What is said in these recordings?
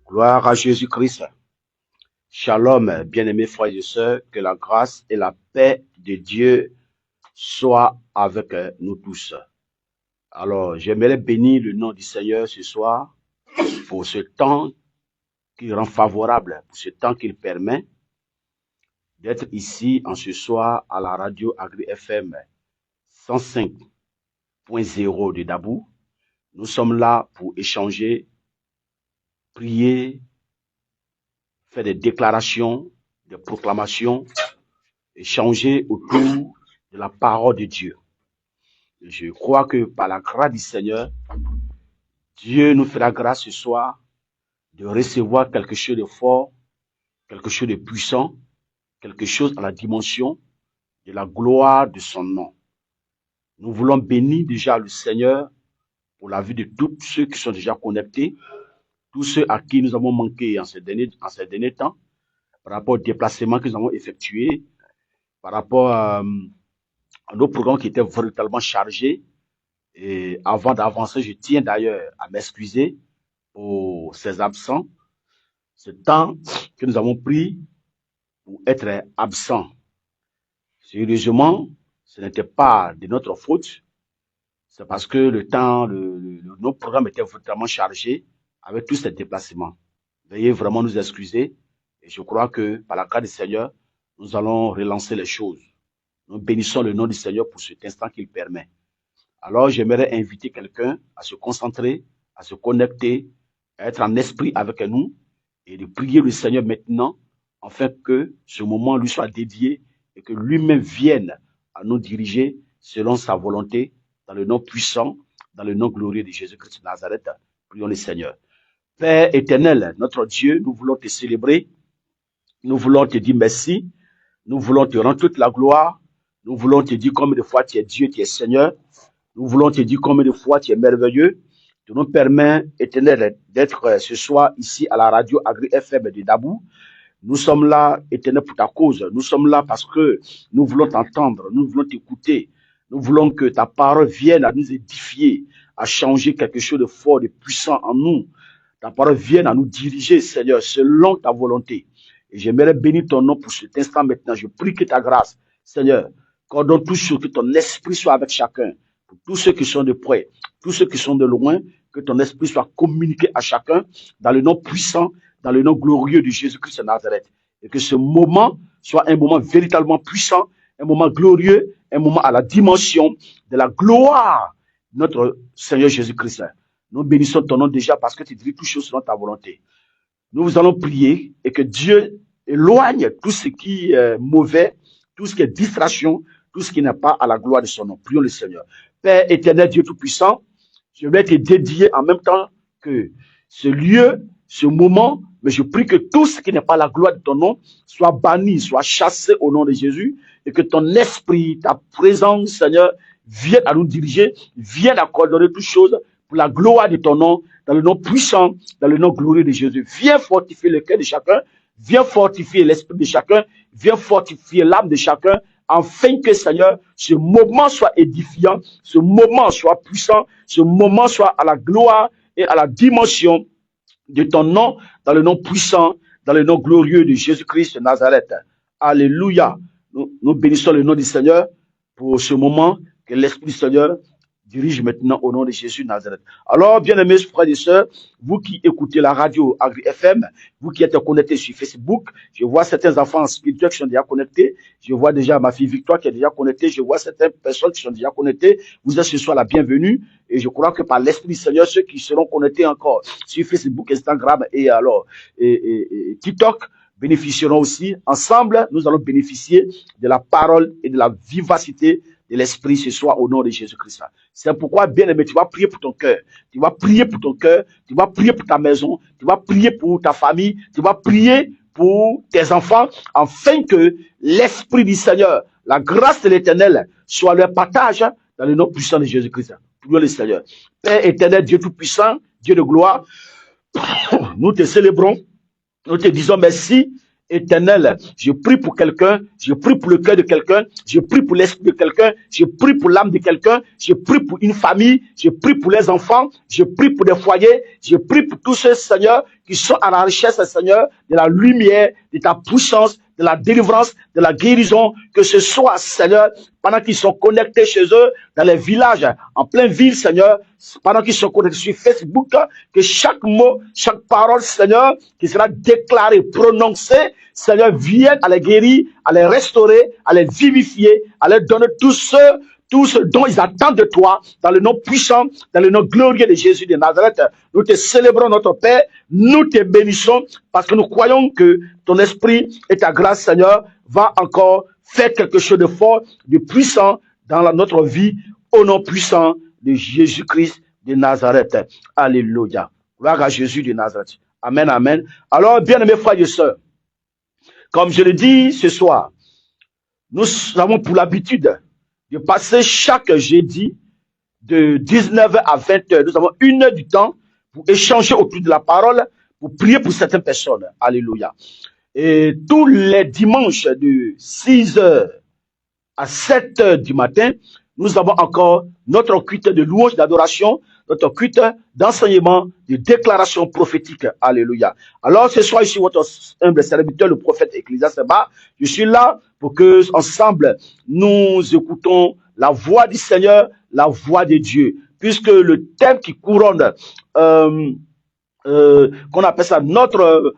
Gloire à Jésus-Christ. Shalom, bien-aimés frères et sœurs, que la grâce et la paix de Dieu soient avec nous tous. Alors, j'aimerais bénir le nom du Seigneur ce soir pour ce temps qu'il rend favorable, pour ce temps qu'il permet d'être ici en ce soir à la radio Agri FM 105.0 de Dabou. Nous sommes là pour échanger, prier, faire des déclarations, des proclamations, échanger autour de la parole de Dieu. Je crois que par la grâce du Seigneur, Dieu nous fera grâce ce soir de recevoir quelque chose de fort, quelque chose de puissant, quelque chose à la dimension de la gloire de son nom. Nous voulons bénir déjà le Seigneur pour la vie de tous ceux qui sont déjà connectés, tous ceux à qui nous avons manqué en ces derniers temps, par rapport au déplacement que nous avons effectué, par rapport à nos programmes qui étaient véritablement chargés. Et avant d'avancer, je tiens d'ailleurs à m'excuser pour ces absents, ce temps que nous avons pris pour être absents. Sérieusement, ce n'était pas de notre faute, c'est parce que nos programmes étaient véritablement chargés avec tous ces déplacements. Veuillez vraiment nous excuser et je crois que par la grâce du Seigneur, nous allons relancer les choses. Nous bénissons le nom du Seigneur pour cet instant qu'il permet. Alors, j'aimerais inviter quelqu'un à se concentrer, à se connecter, à être en esprit avec nous et de prier le Seigneur maintenant afin que ce moment lui soit dédié et que lui-même vienne à nous diriger selon sa volonté dans le nom puissant, dans le nom glorieux de Jésus-Christ de Nazareth. Prions le Seigneur. Père éternel, notre Dieu, nous voulons te célébrer, nous voulons te dire merci, nous voulons te rendre toute la gloire, nous voulons te dire combien de fois tu es Dieu, tu es Seigneur. Nous voulons te dire combien de fois tu es merveilleux. Tu nous permets, éternel, d'être ce soir ici à la radio Agri FM de Dabou. Nous sommes là, éternel, pour ta cause. Nous sommes là parce que nous voulons t'entendre, nous voulons t'écouter. Nous voulons que ta parole vienne à nous édifier, à changer quelque chose de fort, de puissant en nous. Ta parole vienne à nous diriger, Seigneur, selon ta volonté. Et j'aimerais bénir ton nom pour cet instant maintenant. Je prie que ta grâce, Seigneur, qu'ordonne toujours que ton esprit soit avec chacun. Pour tous ceux qui sont de près, tous ceux qui sont de loin, que ton esprit soit communiqué à chacun dans le nom puissant, dans le nom glorieux de Jésus-Christ de Nazareth. Et que ce moment soit un moment véritablement puissant, un moment glorieux, un moment à la dimension de la gloire de notre Seigneur Jésus-Christ. Nous bénissons ton nom déjà parce que tu dis toutes choses selon ta volonté. Nous vous allons prier et que Dieu éloigne tout ce qui est mauvais, tout ce qui est distraction, tout ce qui n'est pas à la gloire de son nom. Prions le Seigneur. Père éternel, Dieu Tout-Puissant, je vais te dédier en même temps que ce lieu, ce moment, mais je prie que tout ce qui n'est pas la gloire de ton nom soit banni, soit chassé au nom de Jésus et que ton esprit, ta présence, Seigneur, vienne à nous diriger, vienne à coordonner toutes choses pour la gloire de ton nom, dans le nom puissant, dans le nom glorieux de Jésus. Viens fortifier le cœur de chacun, viens fortifier l'esprit de chacun, viens fortifier l'âme de chacun, afin que, Seigneur, ce moment soit édifiant, ce moment soit puissant, ce moment soit à la gloire et à la dimension de ton nom, dans le nom puissant, dans le nom glorieux de Jésus-Christ de Nazareth. Alléluia. Nous bénissons le nom du Seigneur pour ce moment que l'Esprit du Seigneur dirige maintenant au nom de Jésus de Nazareth. Alors, bien-aimés frères et sœurs, vous qui écoutez la radio Agri FM, vous qui êtes connectés sur Facebook, je vois certains enfants spirituels qui sont déjà connectés, je vois déjà ma fille Victoire qui est déjà connectée, je vois certaines personnes qui sont déjà connectées. Vous êtes ce soir la bienvenue et je crois que par l'Esprit du Seigneur, ceux qui seront connectés encore sur Facebook, Instagram et TikTok, bénéficieront aussi. Ensemble, nous allons bénéficier de la parole et de la vivacité de l'Esprit ce soir au nom de Jésus-Christ. C'est pourquoi, bien aimé, tu vas prier pour ton cœur. Tu vas prier pour ton cœur. Tu vas prier pour ta maison. Tu vas prier pour ta famille. Tu vas prier pour tes enfants afin que l'Esprit du Seigneur, la grâce de l'Éternel soit leur partage dans le nom puissant de Jésus-Christ. Prions le Seigneur. Père éternel, Dieu tout-puissant, Dieu de gloire, nous te célébrons. Nous te disons merci Éternel, je prie pour quelqu'un, je prie pour le cœur de quelqu'un, je prie pour l'esprit de quelqu'un, je prie pour l'âme de quelqu'un, je prie pour une famille, je prie pour les enfants, je prie pour des foyers, je prie pour tous ceux, Seigneur, qui sont à la recherche, Seigneur, de la lumière, de ta puissance, de la délivrance, de la guérison, que ce soit, Seigneur, pendant qu'ils sont connectés chez eux, dans les villages, en pleine ville, Seigneur, pendant qu'ils sont connectés sur Facebook, que chaque mot, chaque parole, Seigneur, qui sera déclarée, prononcée, Seigneur, vienne à les guérir, à les restaurer, à les vivifier, à leur donner tout ce dont ils attendent de toi, dans le nom puissant, dans le nom glorieux de Jésus de Nazareth. Nous te célébrons, notre Père, nous te bénissons, parce que nous croyons que ton esprit et ta grâce, Seigneur, va encore faire quelque chose de fort, de puissant dans notre vie, au nom puissant de Jésus-Christ de Nazareth. Alléluia. Gloire à Jésus de Nazareth. Amen, amen. Alors, bien-aimés frères et sœurs, comme je le dis ce soir, nous avons pour l'habitude de passer chaque jeudi de 19h à 20h. Nous avons 1 heure du temps pour échanger autour de la parole, pour prier pour certaines personnes. Alléluia. Et tous les dimanches de 6h à 7h du matin, nous avons encore notre culte de louange, d'adoration, notre culte d'enseignement, de déclaration prophétique. Alléluia. Alors, ce soir, ici, votre humble serviteur, le prophète Ecclésias Seba, je suis là pour que, ensemble, nous écoutons la voix du Seigneur, la voix de Dieu. Puisque le thème qui couronne, qu'on appelle ça notre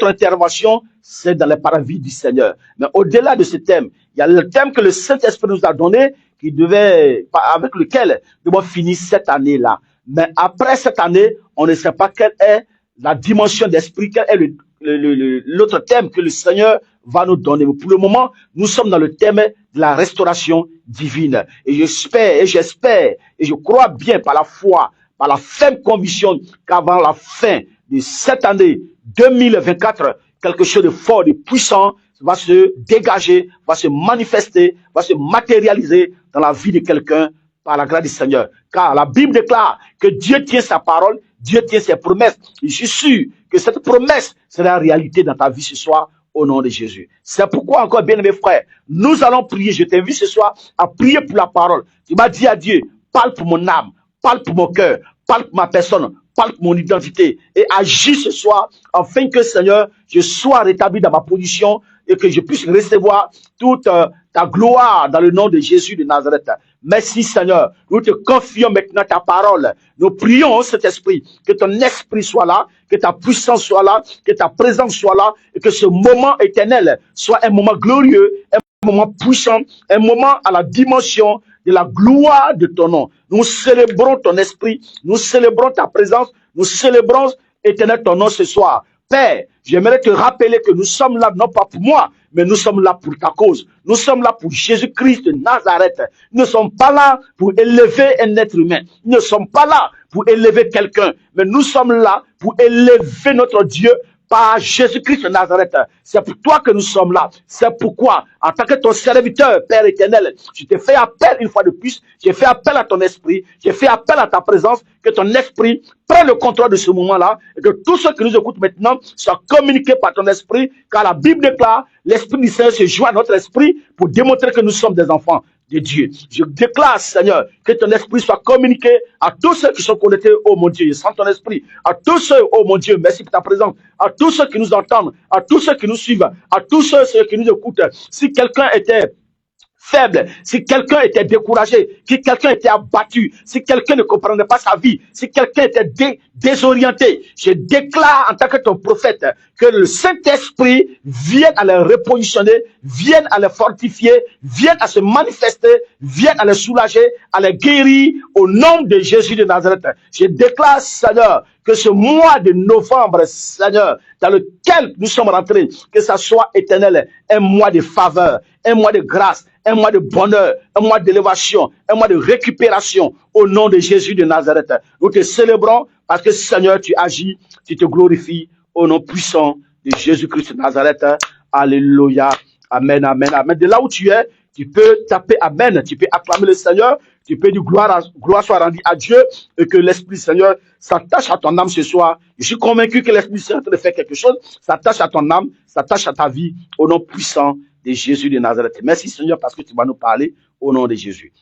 intervention, c'est dans les paravis du Seigneur. Mais au-delà de ce thème, il y a le thème que le Saint-Esprit nous a donné, avec lequel nous devons finir cette année-là. Mais après cette année, on ne sait pas quelle est la dimension d'esprit, quel est l'autre thème que le Seigneur va nous donner. Mais pour le moment, nous sommes dans le thème de la restauration divine. Et j'espère, et je crois bien par la foi, par la ferme conviction qu'avant la fin de cette année 2024, quelque chose de fort, de puissant va se dégager, va se manifester, va se matérialiser dans la vie de quelqu'un par la grâce du Seigneur. Car la Bible déclare que Dieu tient sa parole, Dieu tient ses promesses. Et je suis sûr que cette promesse sera réalité dans ta vie ce soir au nom de Jésus. C'est pourquoi encore, bien mes frères, nous allons prier. Je t'invite ce soir à prier pour la parole. Tu m'as dit à Dieu, parle pour mon âme, parle pour mon cœur, parle pour ma personne, parle pour mon identité et agis ce soir afin que, Seigneur, je sois rétabli dans ma position et que je puisse recevoir toute ta gloire dans le nom de Jésus de Nazareth. Merci, Seigneur. Nous te confions maintenant ta parole. Nous prions, cet esprit, que ton esprit soit là, que ta puissance soit là, que ta présence soit là et que ce moment éternel soit un moment glorieux, un moment puissant, un moment à la dimension de la gloire de ton nom. Nous célébrons ton esprit, nous célébrons ta présence, nous célébrons éternel ton nom ce soir. Père, j'aimerais te rappeler que nous sommes là non pas pour moi, mais nous sommes là pour ta cause. Nous sommes là pour Jésus-Christ de Nazareth. Nous ne sommes pas là pour élever un être humain. Nous ne sommes pas là pour élever quelqu'un, mais nous sommes là pour élever notre Dieu par Jésus-Christ de Nazareth. C'est pour toi que nous sommes là. C'est pourquoi, en tant que ton serviteur, Père éternel, je t'ai fait appel une fois de plus. J'ai fait appel à ton esprit. J'ai fait appel à ta présence. Que ton esprit prenne le contrôle de ce moment-là. Et que tous ceux qui nous écoutent maintenant soient communiqués par ton esprit. Car la Bible déclare, l'esprit du Seigneur se joint à notre esprit pour démontrer que nous sommes des enfants de Dieu. Je déclare, Seigneur, que ton esprit soit communiqué à tous ceux qui sont connectés, oh mon Dieu. Je sens ton esprit. À tous ceux, oh mon Dieu, merci pour ta présence. À tous ceux qui nous entendent, à tous ceux qui nous suivent, à tous ceux qui nous écoutent. Si quelqu'un était faible, si quelqu'un était découragé, si quelqu'un était abattu, si quelqu'un ne comprenait pas sa vie, si quelqu'un était désorienté, je déclare en tant que ton prophète que le Saint-Esprit vienne à les repositionner, vienne à les fortifier, vienne à se manifester, vienne à les soulager, à les guérir au nom de Jésus de Nazareth. Je déclare, Seigneur, que ce mois de novembre, Seigneur, dans lequel nous sommes rentrés, que ça soit éternel, un mois de faveur, un mois de grâce, un mois de bonheur, un mois d'élévation, un mois de récupération au nom de Jésus de Nazareth. Nous te célébrons parce que, Seigneur, tu agis, tu te glorifies au nom puissant de Jésus-Christ de Nazareth. Alléluia. Amen, amen, amen. De là où tu es, tu peux taper Amen, tu peux acclamer le Seigneur, Tu peux dire gloire soit rendue à Dieu et que l'Esprit Seigneur s'attache à ton âme ce soir. Je suis convaincu que l'Esprit Seigneur est en train de faire quelque chose, s'attache à ton âme, s'attache à ta vie au nom puissant de Jésus de Nazareth. Merci Seigneur parce que tu vas nous parler au nom de Jésus.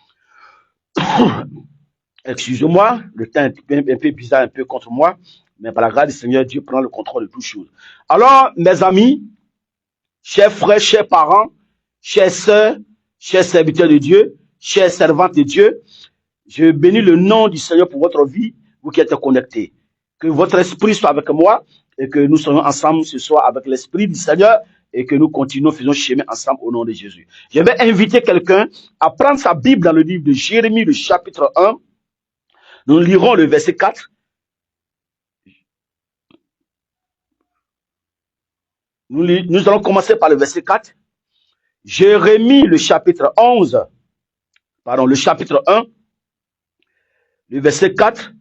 Excusez-moi, le temps est un peu bizarre, un peu contre moi, mais par la grâce du Seigneur, Dieu prend le contrôle de toutes choses. Alors, mes amis, chers frères, chers parents, chères sœurs, chers serviteurs de Dieu, chers servantes de Dieu, je bénis le nom du Seigneur pour votre vie, vous qui êtes connectés. Que votre esprit soit avec moi et que nous soyons ensemble ce soir avec l'esprit du Seigneur et que nous continuons, faisons chemin ensemble au nom de Jésus. Je vais inviter quelqu'un à prendre sa Bible dans le livre de Jérémie, le chapitre 1. Nous lirons le verset 4. Nous allons commencer par le verset 4. Jérémie, le chapitre 1, le verset 4,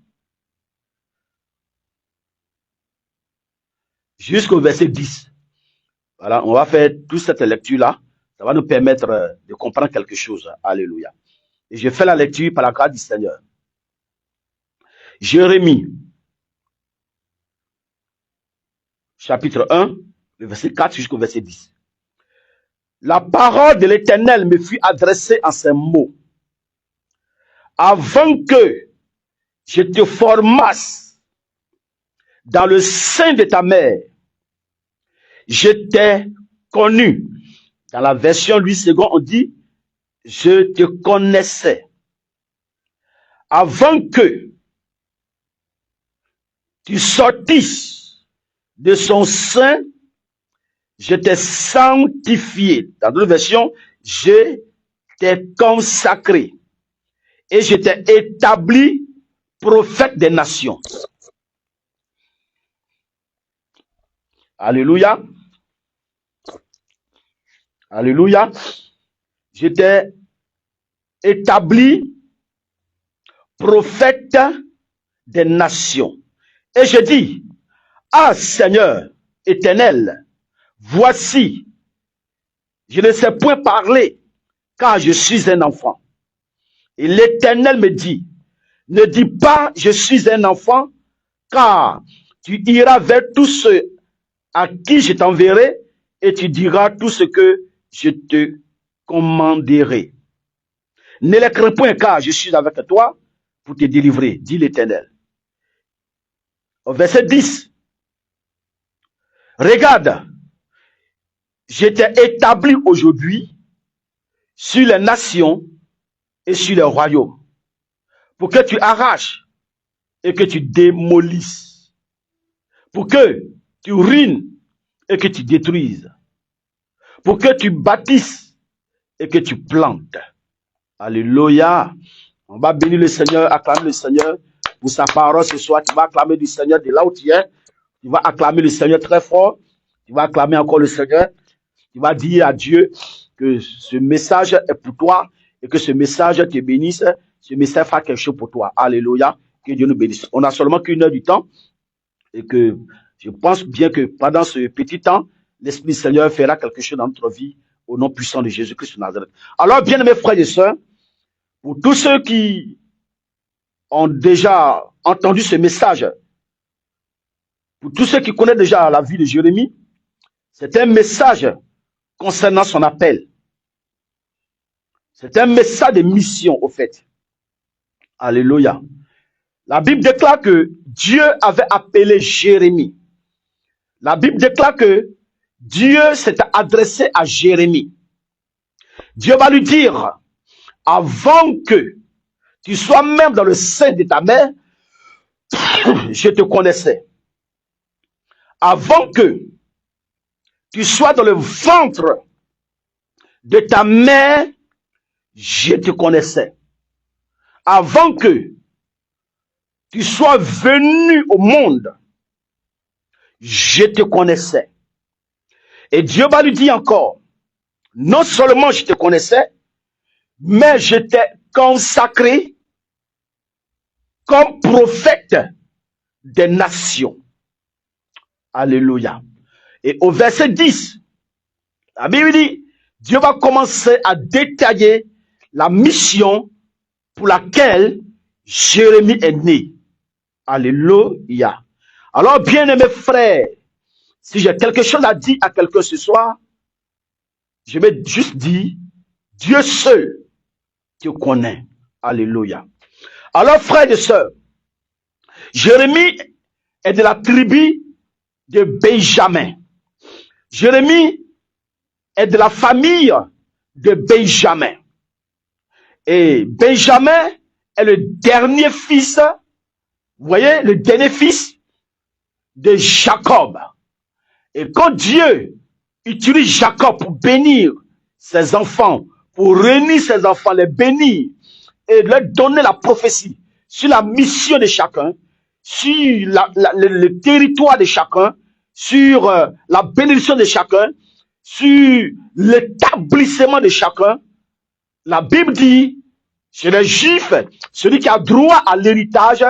jusqu'au verset 10. Voilà, on va faire toute cette lecture-là. Ça va nous permettre de comprendre quelque chose. Alléluia. Et je fais la lecture par la grâce du Seigneur. Jérémie, chapitre 1, le verset 4 jusqu'au verset 10. La parole de l'Éternel me fut adressée en ces mots. Avant que je te formasse dans le sein de ta mère, je t'ai connu. Dans la version Louis II, on dit, je te connaissais. Avant que tu sortisses de son sein, je t'ai sanctifié. Dans d'autres versions, je t'ai consacré. Et je t'ai établi prophète des nations. Alléluia. Alléluia. Je t'ai établi prophète des nations. Et je dis, ah Seigneur éternel, voici, je ne sais point parler, car je suis un enfant. Et l'Éternel me dit, ne dis pas, je suis un enfant, car tu iras vers tous ceux à qui je t'enverrai, et tu diras tout ce que je te commanderai. Ne les crains point, car je suis avec toi pour te délivrer, dit l'Éternel. Au verset 10, regarde, je t'ai établi aujourd'hui sur les nations et sur les royaumes, pour que tu arraches et que tu démolisses, pour que tu ruines et que tu détruises, pour que tu bâtisses et que tu plantes. Alléluia. On va bénir le Seigneur, acclamer le Seigneur pour sa parole ce soir. Tu vas acclamer du Seigneur de là où tu es. Tu vas acclamer le Seigneur très fort. Tu vas acclamer encore le Seigneur. Tu vas dire à Dieu que ce message est pour toi et que ce message te bénisse. Ce message fera quelque chose pour toi. Alléluia. Que Dieu nous bénisse. On a seulement qu'une heure du temps et que je pense bien que pendant ce petit temps, l'Esprit du Seigneur fera quelque chose dans notre vie au nom puissant de Jésus-Christ de Nazareth. Alors, bien aimés frères et sœurs, pour tous ceux qui ont déjà entendu ce message, pour tous ceux qui connaissent déjà la vie de Jérémie, c'est un message concernant son appel. C'est un message de mission, au fait. Alléluia. La Bible déclare que Dieu avait appelé Jérémie. La Bible déclare que Dieu s'est adressé à Jérémie. Dieu va lui dire, avant que tu sois même dans le sein de ta mère, je te connaissais. Avant que tu sois dans le ventre de ta mère, je te connaissais. Avant que tu sois venu au monde, je te connaissais. Et Dieu va lui dire encore, non seulement je te connaissais, mais je t'ai consacré comme prophète des nations. Alléluia. Et au verset 10, la Bible dit, Dieu va commencer à détailler la mission pour laquelle Jérémie est né. Alléluia. Alors, bien-aimés frères, si j'ai quelque chose à dire à quelqu'un ce soir, je vais juste dire, Dieu seul te connaît. Alléluia. Alors, frères et sœurs, Jérémie est de la tribu de Benjamin. Jérémie est de la famille de Benjamin. Et Benjamin est le dernier fils, vous voyez, le dernier fils de Jacob. Et quand Dieu utilise Jacob pour bénir ses enfants, pour réunir ses enfants, les bénir et leur donner la prophétie sur la mission de chacun, sur le territoire de chacun, sur la bénédiction de chacun, sur l'établissement de chacun, la Bible dit, chez les Juifs, celui qui a droit à l'héritage,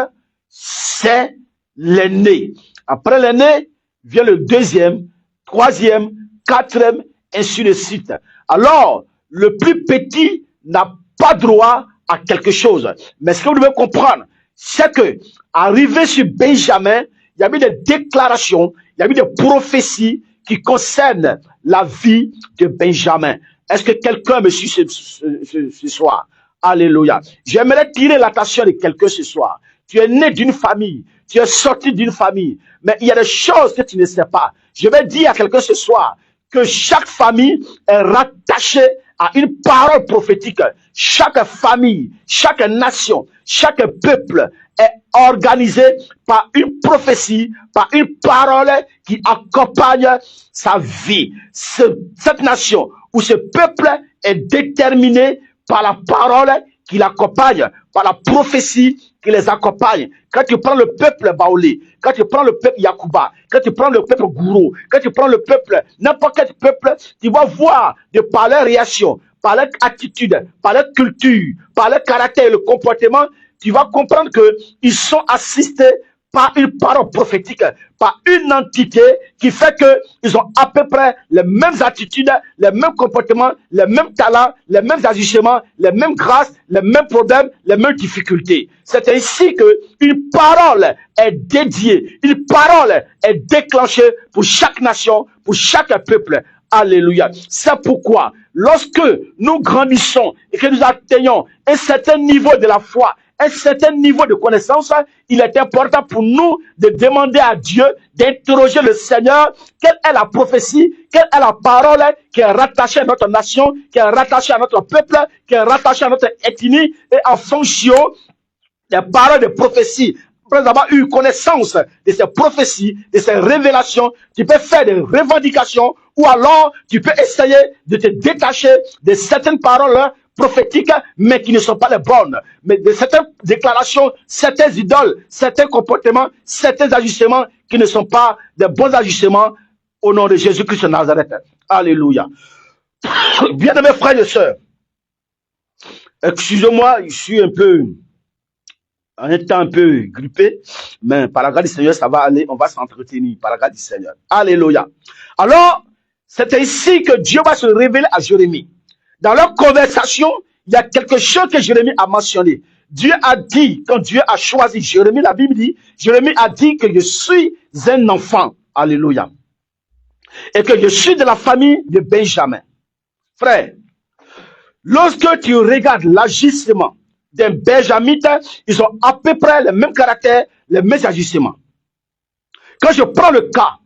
c'est l'aîné. Après l'aîné, vient le deuxième, troisième, quatrième, ainsi de suite. Alors, le plus petit n'a pas droit à quelque chose. Mais ce que vous devez comprendre, c'est que, arrivé sur Benjamin, il y a eu des déclarations, il y a eu des prophéties qui concernent la vie de Benjamin. Est-ce que quelqu'un me suit ce soir? Alléluia. J'aimerais tirer l'attention de quelqu'un ce soir. Tu es né d'une famille, tu es sorti d'une famille, mais il y a des choses que tu ne sais pas. Je vais dire à quelqu'un ce soir que chaque famille est rattachée à une parole prophétique. Chaque famille, chaque nation, chaque peuple est organisé par une prophétie, par une parole qui accompagne sa vie. Cette nation ou ce peuple est déterminé par la parole qui l'accompagne, par la prophétie qui les accompagne. Quand tu prends le peuple Baoulé, quand tu prends le peuple Yakuba, quand tu prends le peuple Gourou, quand tu prends le peuple, n'importe quel peuple, tu vas voir de par leur réaction, par leur attitude, par leur culture, par leur caractère et le comportement, tu vas comprendre qu'ils sont assistés par une parole prophétique, par une entité qui fait qu'ils ont à peu près les mêmes attitudes, les mêmes comportements, les mêmes talents, les mêmes agissements, les mêmes grâces, les mêmes problèmes, les mêmes difficultés. C'est ainsi qu'une parole est dédiée, une parole est déclenchée pour chaque nation, pour chaque peuple. Alléluia. C'est pourquoi, lorsque nous grandissons et que nous atteignons un certain niveau de la foi, un certain niveau de connaissance, il est important pour nous de demander à Dieu, d'interroger le Seigneur, quelle est la prophétie, quelle est la parole qui est rattachée à notre nation, qui est rattachée à notre peuple, qui est rattachée à notre ethnie, et en fonction des paroles de prophétie, après avoir eu connaissance de ces prophéties, de ces révélations, tu peux faire des revendications ou alors tu peux essayer de te détacher de certaines paroles prophétiques, mais qui ne sont pas les bonnes. Mais de certaines déclarations, certaines idoles, certains comportements, certains ajustements qui ne sont pas des bons ajustements au nom de Jésus-Christ de Nazareth. Alléluia. Bien-aimés frères et sœurs, excusez-moi, je suis en étant un peu grippé, mais par la grâce du Seigneur, ça va aller, on va s'entretenir par la grâce du Seigneur. Alléluia. Alors, c'est ainsi que Dieu va se révéler à Jérémie. Dans leur conversation, il y a quelque chose que Jérémie a mentionné. Dieu a dit, quand Dieu a choisi Jérémie, la Bible dit, Jérémie a dit que je suis un enfant. Alléluia. Et que je suis de la famille de Benjamin. Frère, lorsque tu regardes l'agissement d'un Benjamite, ils ont à peu près le même caractère, les mêmes agissements. Quand je prends le cas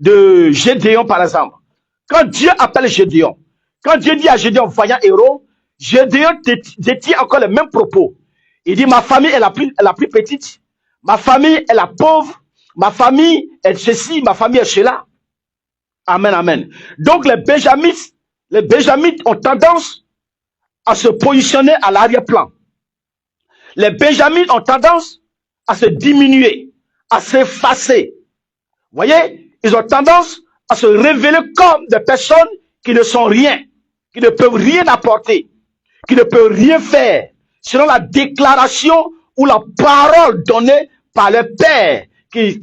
de Gédéon, par exemple, quand Dieu appelle Gédéon, quand Dieu dit à Gédéon, vaillant héros, Gédéon détient encore les mêmes propos. Il dit, ma famille est la plus petite, ma famille est la pauvre, ma famille est ceci, ma famille est cela. Amen, amen. Donc les Benjamites ont tendance à se positionner à l'arrière-plan. Les Benjamites ont tendance à se diminuer, à s'effacer. Vous voyez, ils ont tendance à se révéler comme des personnes qui ne sont rien, qui ne peuvent rien apporter, qui ne peuvent rien faire, selon la déclaration ou la parole donnée par le Père, qui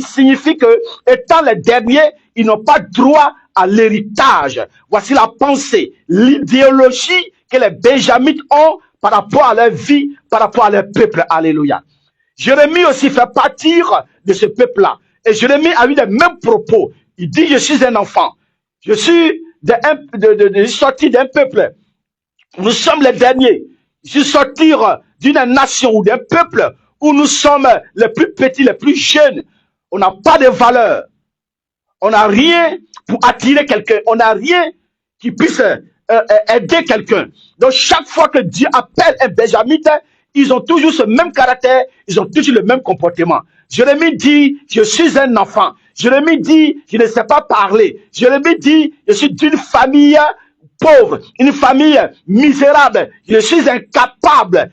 signifie que, étant les derniers, ils n'ont pas droit à l'héritage. Voici la pensée, l'idéologie que les Benjamites ont par rapport à leur vie, par rapport à leur peuple. Alléluia. Jérémie aussi fait partir de ce peuple-là. Et Jérémie a eu les mêmes propos. Il dit, je suis un enfant. Je suis sorti d'un peuple. Nous sommes les derniers. Je suis sorti d'une nation ou d'un peuple où nous sommes les plus petits, les plus jeunes. On n'a pas de valeur. On n'a rien pour attirer quelqu'un. On n'a rien qui puisse aider quelqu'un. Donc chaque fois que Dieu appelle un benjamite, ils ont toujours ce même caractère, ils ont toujours le même comportement. Jérémie dit, je suis un enfant. Jérémie dit, je ne sais pas parler. Jérémie dit, je suis d'une famille pauvre, une famille misérable. Je suis incapable.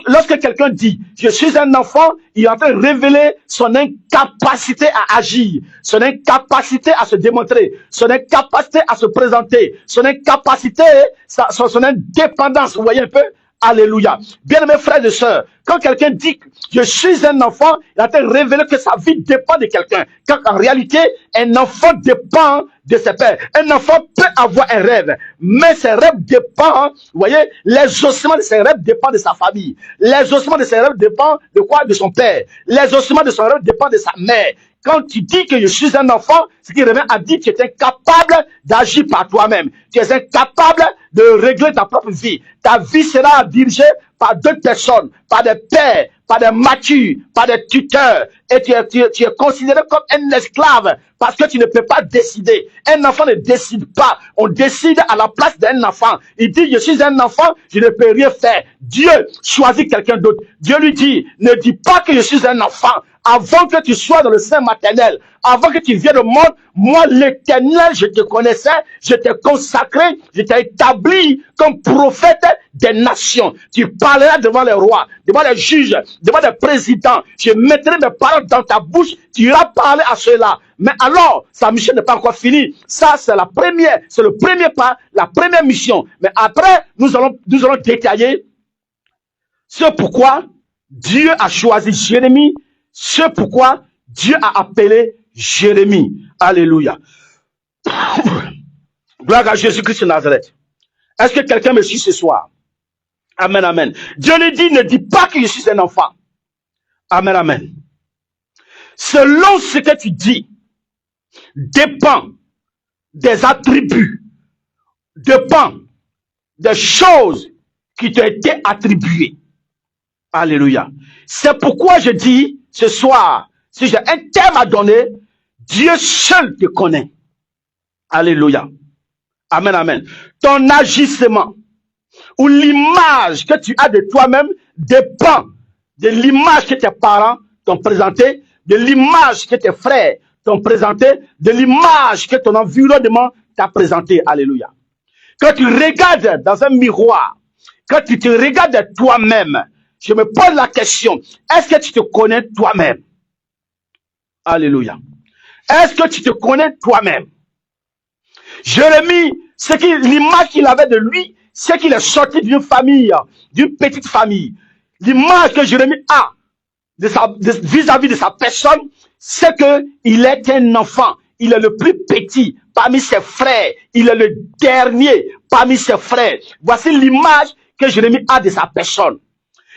Lorsque quelqu'un dit, je suis un enfant, il est en train de révéler son incapacité à agir, son incapacité à se démontrer, son incapacité à se présenter, son incapacité, son indépendance. Vous voyez un peu? Alléluia. Bien-aimés frères et sœurs, quand quelqu'un dit je suis un enfant, il est en train de révéler que sa vie dépend de quelqu'un. Quand en réalité, un enfant dépend de ses pères. Un enfant peut avoir un rêve, mais ses rêves dépendent, vous voyez, les ossements de ses rêves dépendent de sa famille. Les ossements de ses rêves dépendent de quoi? De son père. Les ossements de son rêve dépendent de sa mère. Quand tu dis que je suis un enfant, ce qui revient à dire que tu es incapable d'agir par toi-même. Tu es incapable de régler ta propre vie. Ta vie sera dirigée par d'autres personnes, par des pères, par des matures, par des tuteurs. Et tu es considéré comme un esclave parce que tu ne peux pas décider. Un enfant ne décide pas. On décide à la place d'un enfant. Il dit, je suis un enfant, je ne peux rien faire. Dieu choisit quelqu'un d'autre. Dieu lui dit, ne dis pas que je suis un enfant. Avant que tu sois dans le sein maternel, avant que tu viennes au monde, moi l'Éternel, je te connaissais, je t'ai consacré, je t'ai établi comme prophète des nations. Tu parleras devant les rois, devant les juges, devant les présidents. Je mettrai mes paroles dans ta bouche, tu iras parler à ceux-là. Mais alors, sa mission n'est pas encore finie. Ça, c'est le premier pas, la première mission. Mais après, nous allons détailler ce pourquoi Dieu a choisi Jérémie. C'est pourquoi Dieu a appelé Jérémie. Alléluia. Gloire à Jésus-Christ de Nazareth. Est-ce que quelqu'un me suit ce soir? Amen, amen. Dieu lui dit, ne dis pas que je suis un enfant. Amen, amen. Selon ce que tu dis, dépend des attributs, dépend des choses qui t'ont été attribuées. Alléluia. C'est pourquoi je dis, ce soir, si j'ai un terme à donner, Dieu seul te connaît. Alléluia. Amen, amen. Ton agissement ou l'image que tu as de toi-même dépend de l'image que tes parents t'ont présentée, de l'image que tes frères t'ont présentée, de l'image que ton environnement t'a présentée. Alléluia. Quand tu regardes dans un miroir, quand tu te regardes toi-même, je me pose la question, est-ce que tu te connais toi-même? Alléluia. Est-ce que tu te connais toi-même? Jérémie, l'image qu'il avait de lui, c'est qu'il est sorti d'une famille, d'une petite famille. L'image que Jérémie a vis-à-vis de sa personne, c'est qu'il est un enfant. Il est le plus petit parmi ses frères. Il est le dernier parmi ses frères. Voici l'image que Jérémie a de sa personne.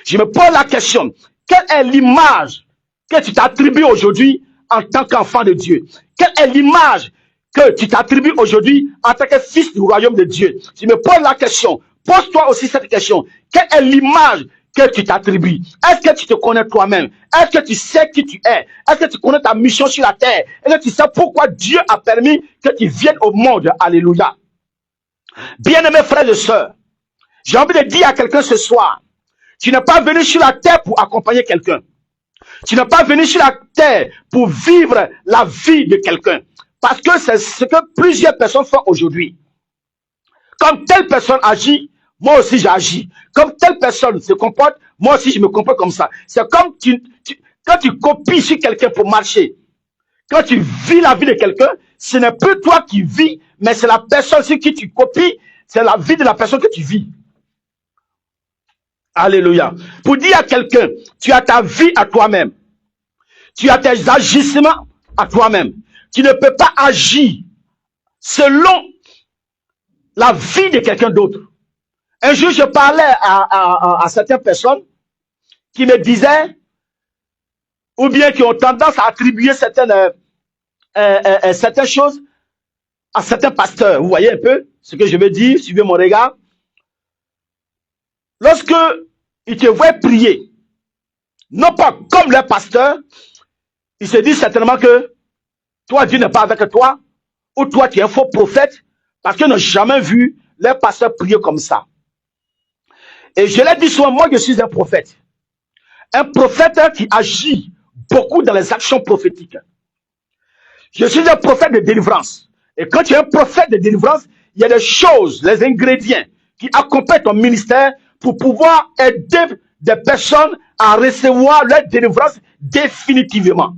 Je me pose la question, quelle est l'image que tu t'attribues aujourd'hui en tant qu'enfant de Dieu? Quelle est l'image que tu t'attribues aujourd'hui en tant que fils du royaume de Dieu? Je me pose la question, pose-toi aussi cette question. Quelle est l'image que tu t'attribues? Est-ce que tu te connais toi-même? Est-ce que tu sais qui tu es? Est-ce que tu connais ta mission sur la terre? Est-ce que tu sais pourquoi Dieu a permis que tu viennes au monde? Alléluia. Bien-aimés frères et sœurs, j'ai envie de dire à quelqu'un ce soir, tu n'es pas venu sur la terre pour accompagner quelqu'un. Tu n'es pas venu sur la terre pour vivre la vie de quelqu'un. Parce que c'est ce que plusieurs personnes font aujourd'hui. Comme telle personne agit, moi aussi j'agis. Comme telle personne se comporte, moi aussi je me comporte comme ça. C'est comme quand tu copies sur quelqu'un pour marcher. Quand tu vis la vie de quelqu'un, ce n'est plus toi qui vis, mais c'est la personne sur qui tu copies, c'est la vie de la personne que tu vis. Alléluia. Pour dire à quelqu'un, tu as ta vie à toi-même. Tu as tes agissements à toi-même. Tu ne peux pas agir selon la vie de quelqu'un d'autre. Un jour, je parlais à certaines personnes qui me disaient, ou bien qui ont tendance à attribuer certaines choses à certains pasteurs. Vous voyez un peu ce que je veux dire? Suivez mon regard. Lorsque ils te voient prier, non pas comme leur pasteur, ils se disent certainement que toi, Dieu n'est pas avec toi, ou toi, tu es un faux prophète, parce qu'ils n'ont jamais vu leur pasteur prier comme ça. Et je l'ai dit souvent, moi, je suis un prophète. Un prophète qui agit beaucoup dans les actions prophétiques. Je suis un prophète de délivrance. Et quand tu es un prophète de délivrance, il y a des choses, les ingrédients qui accompagnent ton ministère pour pouvoir aider des personnes à recevoir leur délivrance définitivement.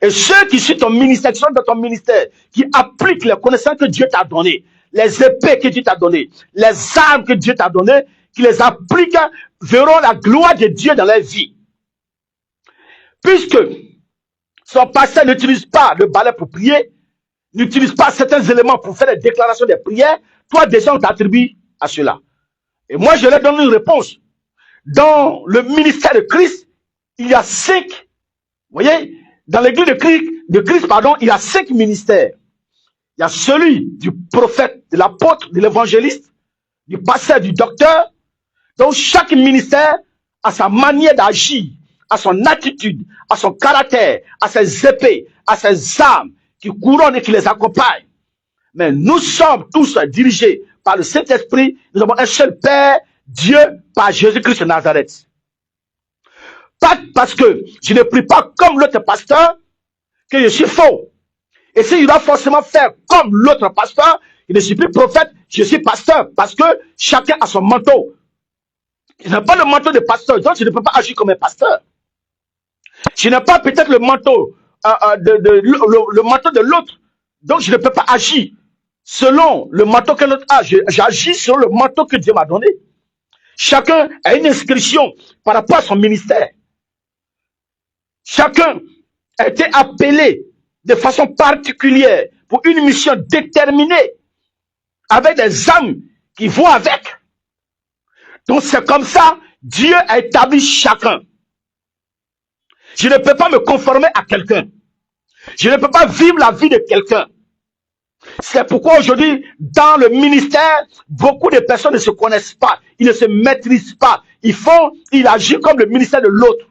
Et ceux qui suivent ton ministère, qui sont dans ton ministère, qui appliquent les connaissances que Dieu t'a données, les épées que Dieu t'a données, les armes que Dieu t'a données, qui les appliquent, verront la gloire de Dieu dans leur vie. Puisque son pasteur n'utilise pas le balai pour prier, n'utilise pas certains éléments pour faire des déclarations de prière, toi déjà on t'attribue à cela. Et moi je leur donne une réponse. Dans le ministère de Christ, il y a 5, vous voyez, dans l'église de Christ, il y a 5 ministères. Il y a celui du prophète, de l'apôtre, de l'évangéliste, du pasteur, du docteur. Donc chaque ministère a sa manière d'agir, à son attitude, à son caractère, à ses épées, à ses armes qui couronnent et qui les accompagnent. Mais nous sommes tous dirigés par le Saint-Esprit. Nous avons un seul Père, Dieu, par Jésus-Christ de Nazareth. Pas parce que je ne prie pas comme l'autre pasteur que je suis faux. Et s'il doit forcément faire comme l'autre pasteur, je ne suis plus prophète, je suis pasteur. Parce que chacun a son manteau. Je n'ai pas le manteau de pasteur, donc je ne peux pas agir comme un pasteur. Je n'ai pas peut-être le manteau, le manteau de l'autre, donc je ne peux pas agir selon le manteau que l'autre a. J'agis selon le manteau que Dieu m'a donné. Chacun a une inscription par rapport à son ministère. Chacun a été appelé de façon particulière pour une mission déterminée, avec des âmes qui vont avec. Donc c'est comme ça, Dieu a établi chacun. Je ne peux pas me conformer à quelqu'un. Je ne peux pas vivre la vie de quelqu'un. C'est pourquoi aujourd'hui, dans le ministère, beaucoup de personnes ne se connaissent pas. Ils ne se maîtrisent pas. Ils agissent comme le ministère de l'autre.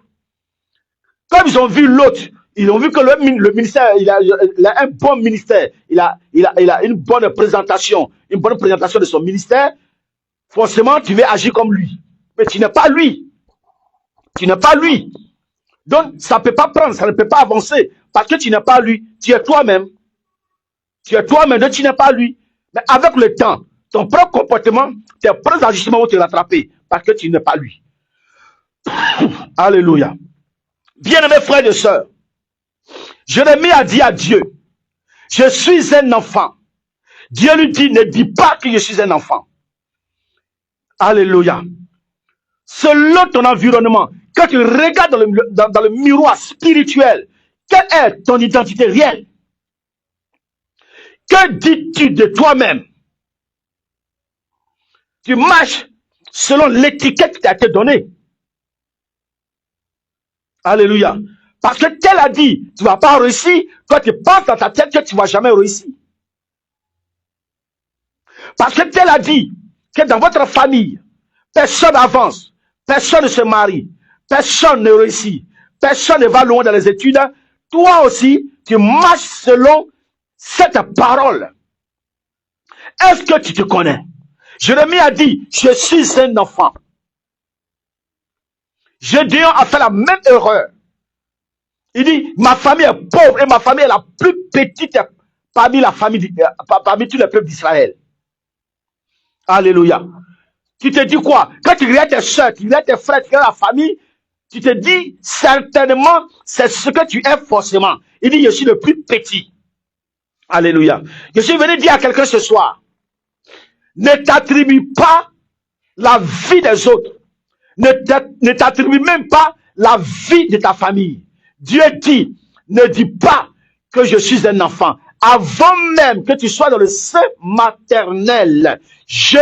Comme ils ont vu l'autre, ils ont vu que le ministère, il a un bon ministère. Il a une bonne présentation de son ministère. Forcément, tu veux agir comme lui. Mais tu n'es pas lui. Tu n'es pas lui. Donc, ça ne peut pas prendre, ça ne peut pas avancer. Parce que tu n'es pas lui. Tu es toi-même. Tu es toi-même, donc tu n'es pas lui. Mais avec le temps, ton propre comportement, tes propres ajustements vont te rattraper. Parce que tu n'es pas lui. Alléluia. Bien-aimés frères et sœurs, Jérémie a dit à Dieu, je suis un enfant. Dieu lui dit, ne dis pas que je suis un enfant. Alléluia. Selon ton environnement, quand tu regardes dans le miroir spirituel, quelle est ton identité réelle? Que dis-tu de toi-même? Tu marches selon l'étiquette qui t'a été donnée. Alléluia. Parce que tel a dit, tu ne vas pas réussir, toi tu penses dans ta tête que tu ne vas jamais réussir. Parce que tel a dit que dans votre famille, personne n'avance, personne ne se marie, personne ne réussit, personne ne va loin dans les études. Toi aussi, tu marches selon cette parole. Est-ce que tu te connais? Jérémie a dit, je suis un enfant. Gédéon a fait la même erreur. Il dit, ma famille est pauvre et ma famille est la plus petite parmi tous les peuples d'Israël. Alléluia. Tu te dis quoi? Quand tu regardes tes soeurs, tu regardes tes frères, tu regardes la famille, tu te dis, certainement, c'est ce que tu es forcément. Il dit, je suis le plus petit. Alléluia. Je suis venu dire à quelqu'un ce soir, ne t'attribue pas la vie des autres. Ne t'attribue même pas la vie de ta famille. Dieu dit, ne dis pas que je suis un enfant. Avant même que tu sois dans le sein maternel, je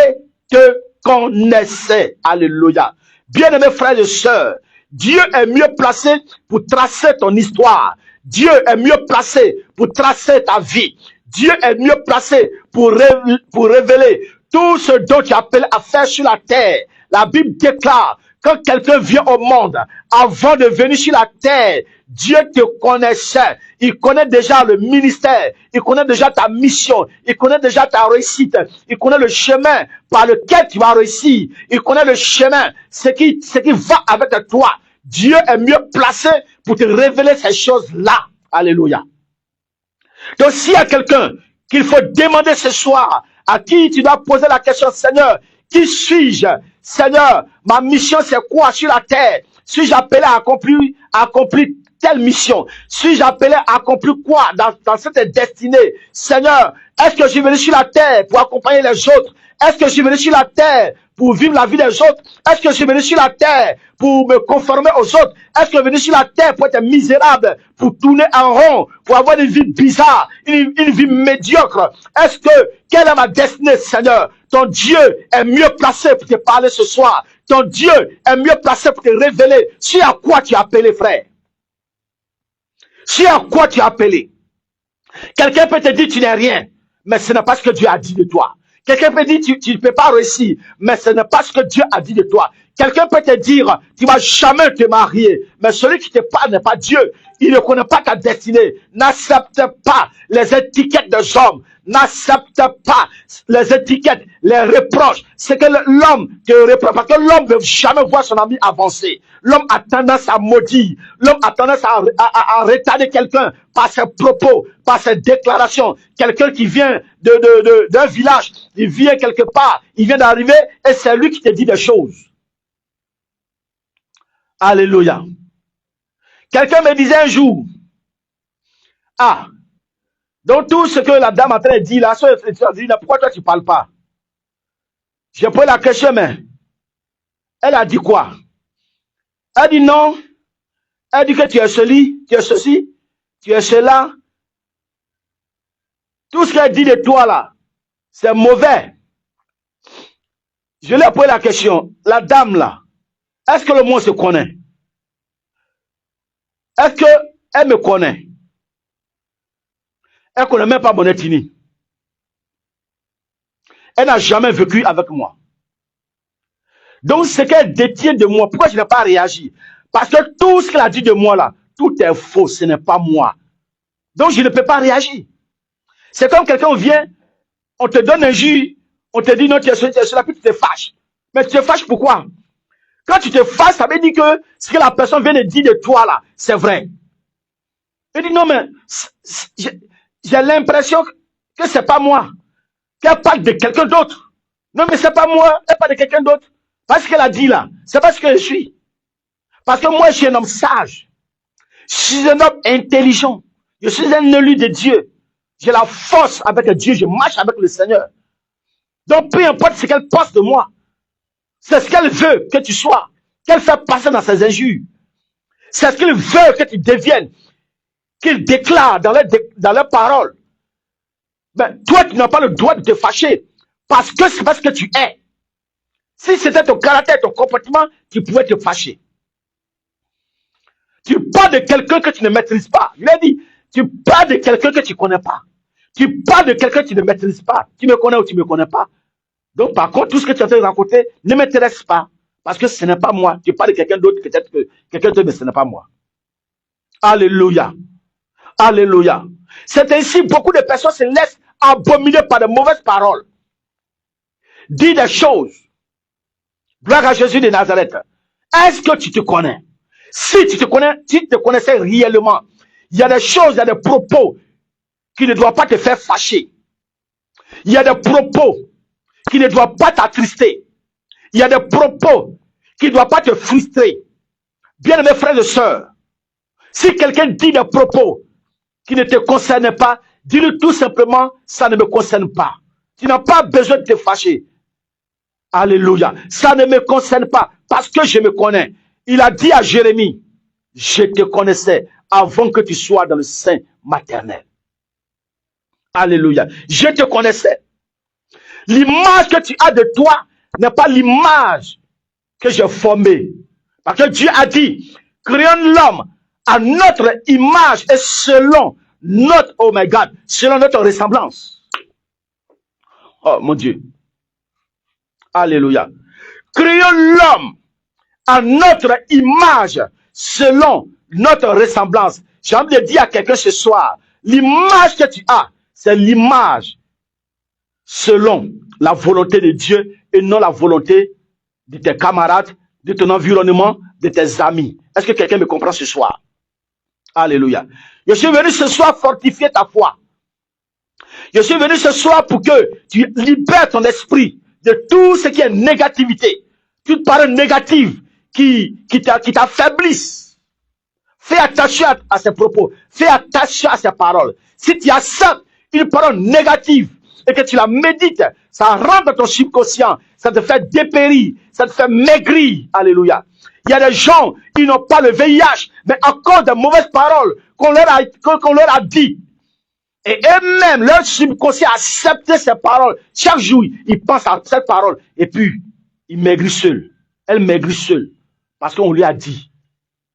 te connaissait. Alléluia. Bien-aimés frères et sœurs, Dieu est mieux placé pour tracer ton histoire. Dieu est mieux placé pour tracer ta vie. Dieu est mieux placé pour révéler tout ce dont tu appelles à faire sur la terre. La Bible déclare, quand quelqu'un vient au monde, avant de venir sur la terre, Dieu te connaissait. Il connaît déjà le ministère. Il connaît déjà ta mission. Il connaît déjà ta réussite. Il connaît le chemin par lequel tu vas réussir. Il connaît le chemin, ce qui va avec toi. Dieu est mieux placé pour te révéler ces choses-là. Alléluia. Donc s'il y a quelqu'un qu'il faut demander ce soir, à qui tu dois poser la question, Seigneur, qui suis-je? Seigneur, ma mission c'est quoi sur la terre? Suis-je appelé à accomplir telle mission? Suis-je appelé à accomplir quoi dans cette destinée? Seigneur, est-ce que je suis venu sur la terre pour accompagner les autres? Est-ce que je suis venu sur la terre pour vivre la vie des autres? Est-ce que je suis venu sur la terre pour me conformer aux autres? Est-ce que je suis venu sur la terre pour être misérable, pour tourner en rond, pour avoir une vie bizarre, une vie médiocre? Quelle est ma destinée, Seigneur? Ton Dieu est mieux placé pour te parler ce soir. Ton Dieu est mieux placé pour te révéler sur à quoi tu es appelé, frère. Sur à quoi tu es appelé. Quelqu'un peut te dire tu n'es rien, mais ce n'est pas ce que Dieu a dit de toi. Quelqu'un peut dire tu ne peux pas réussir, mais ce n'est pas ce que Dieu a dit de toi. Quelqu'un peut te dire tu ne vas jamais te marier, mais celui qui te parle n'est pas Dieu. Il ne connaît pas ta destinée. N'accepte pas les étiquettes des hommes. N'accepte pas les étiquettes, les reproches. C'est que l'homme te reproche. Parce que l'homme ne veut jamais voir son ami avancer. L'homme a tendance à maudire. L'homme a tendance à retarder quelqu'un par ses propos, par ses déclarations. Quelqu'un qui vient d'un village, il vient quelque part, il vient d'arriver et c'est lui qui te dit des choses. Alléluia. Quelqu'un me disait un jour, ah, donc tout ce que la dame a dit là, pourquoi toi tu ne parles pas? J'ai posé la question, mais elle a dit quoi? Elle dit non. Elle dit que tu es ceci, tu es cela. Tout ce qu'elle dit de toi là, c'est mauvais. Je lui ai posé la question, la dame là, est-ce que le monde se connaît? Est-ce qu'elle me connaît? Elle ne connaît même pas mon ethnie. Elle n'a jamais vécu avec moi. Donc, ce qu'elle détient de moi, pourquoi je n'ai pas réagi? Parce que tout ce qu'elle a dit de moi là, tout est faux, ce n'est pas moi. Donc, je ne peux pas réagir. C'est comme quelqu'un vient, on te donne un jus, on te dit non, tu es cela, puis tu te fâches. Mais tu te fâches pourquoi? Quand tu te fâches, ça veut dire que ce que la personne vient de dire de toi là, c'est vrai. Il dit non, mais j'ai l'impression que c'est pas moi. Qu'elle parle de quelqu'un d'autre. Non, mais c'est pas moi, elle parle de quelqu'un d'autre. Parce qu'elle a dit là, c'est pas ce que je suis. Parce que moi, je suis un homme sage. Je suis un homme intelligent. Je suis un élu de Dieu. J'ai la force avec Dieu, je marche avec le Seigneur. Donc, peu importe ce qu'elle pense de moi, c'est ce qu'elle veut que tu sois, qu'elle fait passer dans ses injures. C'est ce qu'il veut que tu deviennes, qu'il déclare dans leurs paroles. Ben, toi, tu n'as pas le droit de te fâcher, parce que c'est parce que tu es. Si c'était ton caractère, ton comportement, tu pouvais te fâcher. Tu parles de quelqu'un que tu ne maîtrises pas. Il a dit, tu parles de quelqu'un que tu ne connais pas. Tu parles de quelqu'un que tu ne maîtrises pas. Tu me connais ou tu ne me connais pas. Donc, par contre, tout ce que tu es en train de raconter ne m'intéresse pas. Parce que ce n'est pas moi. Tu parles de quelqu'un d'autre, peut-être que quelqu'un d'autre, mais ce n'est pas moi. Alléluia. Alléluia. C'est ainsi, beaucoup de personnes se laissent abominer par de mauvaises paroles. Dis des choses. Gloire à Jésus de Nazareth. Est-ce que tu te connais? Si tu te connaissais réellement, il y a des choses, il y a des propos qui ne doivent pas te faire fâcher. Il y a des propos qui ne doivent pas t'attrister. Il y a des propos qui ne doivent pas te frustrer. Bien mes frères et sœurs, si quelqu'un dit des propos qui ne te concernent pas, dis-lui tout simplement, ça ne me concerne pas. Tu n'as pas besoin de te fâcher. Alléluia. Ça ne me concerne pas parce que je me connais. Il a dit à Jérémie, je te connaissais avant que tu sois dans le sein maternel. Alléluia. Je te connaissais. L'image que tu as de toi n'est pas l'image que j'ai formée. Parce que Dieu a dit, créons l'homme à notre image et selon notre, oh my God, selon notre ressemblance. Oh mon Dieu. Alléluia. Créons l'homme à notre image selon notre ressemblance. J'ai envie de dire à quelqu'un ce soir, l'image que tu as, c'est l'image selon la volonté de Dieu et non la volonté de tes camarades, de ton environnement, de tes amis. Est-ce que quelqu'un me comprend ce soir? Alléluia. Je suis venu ce soir fortifier ta foi. Je suis venu ce soir pour que tu libères ton esprit de tout ce qui est négativité, toute parole négative qui t'affaiblisse. Fais attention à ses propos. Fais attention à ses paroles. Si tu acceptes une parole négative et que tu la médites, ça rentre dans ton subconscient, ça te fait dépérir, ça te fait maigrir. Alléluia. Il y a des gens qui n'ont pas le VIH, mais encore de mauvaises paroles qu'on leur a dit. Et eux-mêmes, leur subconscient a accepté ces paroles. Chaque jour, ils pensent à cette parole. Et puis, ils maigrissent seuls. Elle maigrit seule. Parce qu'on lui a dit